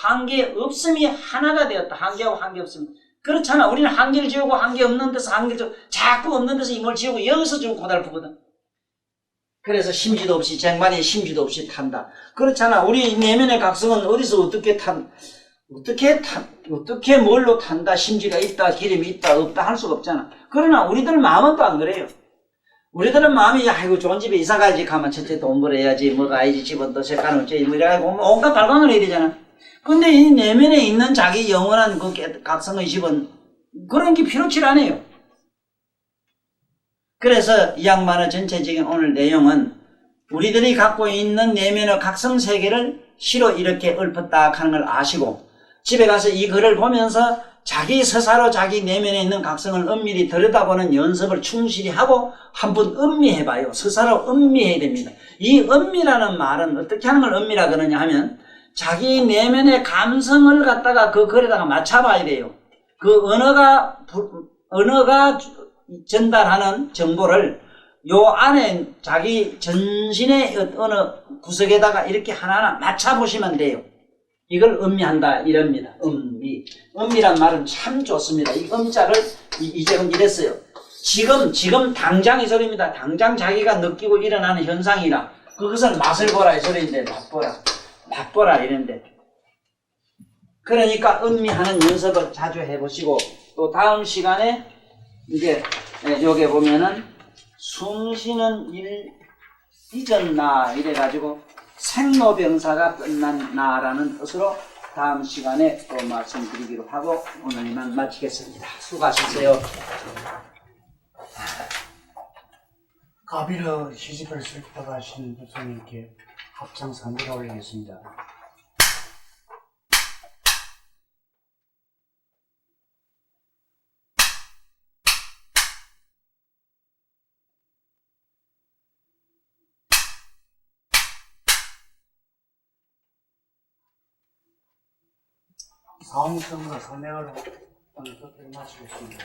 한계 없음이 하나가 되었다. 한계하고 한계 없음. 그렇잖아. 우리는 한계를 지우고 한계 없는 데서 한계를 지우고 자꾸 없는 데서 힘을 지우고 여기서 좀 고달프거든. 그래서 심지도 없이 쟁반에 심지도 없이 탄다. 그렇잖아. 우리 내면의 각성은 어디서 어떻게 뭘로 탄다. 심지가 있다, 기름이 있다, 없다 할 수가 없잖아. 그러나 우리들 마음은 또 안 그래요. 우리들은 마음이 아이고 좋은 집에 이사 가야지 가면 첫째 돈 벌어야지 뭐가 아야지 집은 또 색깔 어쩌지 뭐 이래가지고 온갖 발광을 해야 되잖아. 근데 이 내면에 있는 자기 영원한 그 각성의 집은 그런 게 필요치 않아요. 그래서 이 양반의 전체적인 오늘 내용은 우리들이 갖고 있는 내면의 각성 세계를 시로 이렇게 읊었다 하는 걸 아시고 집에 가서 이 글을 보면서 자기 스스로 자기 내면에 있는 각성을 엄밀히 들여다보는 연습을 충실히 하고 한번 음미해봐요. 스스로 음미해야 됩니다. 이 음미라는 말은 어떻게 하는 걸 음미라 그러냐 하면 자기 내면의 감성을 갖다가 그 글에다가 맞춰봐야 돼요. 그 언어가 전달하는 정보를 요 안에 자기 전신의 어느 구석에다가 이렇게 하나하나 맞춰보시면 돼요. 이걸 음미한다 이럽니다. 음미란 말은 참 좋습니다. 이 음자를 이제는 이랬어요. 지금 당장 이 소리입니다. 당장 자기가 느끼고 일어나는 현상이라 그것을 맛을 보라 이 소리인데 맛보라 이런데 그러니까 음미하는 연습을 자주 해보시고 또 다음 시간에 이제 여기 보면은 숨 쉬는 일 이전 나 이래가지고 생로병사가 끝난 나라는 뜻으로 다음 시간에 또 말씀드리기로 하고 오늘 이만 마치겠습니다. 수고하셨어요. 가비르 시집을 슬퍼하신 부처님께 합창 선물을 올리겠습니다. 사홍성과 선행을 오늘 특별히 마치겠습니다.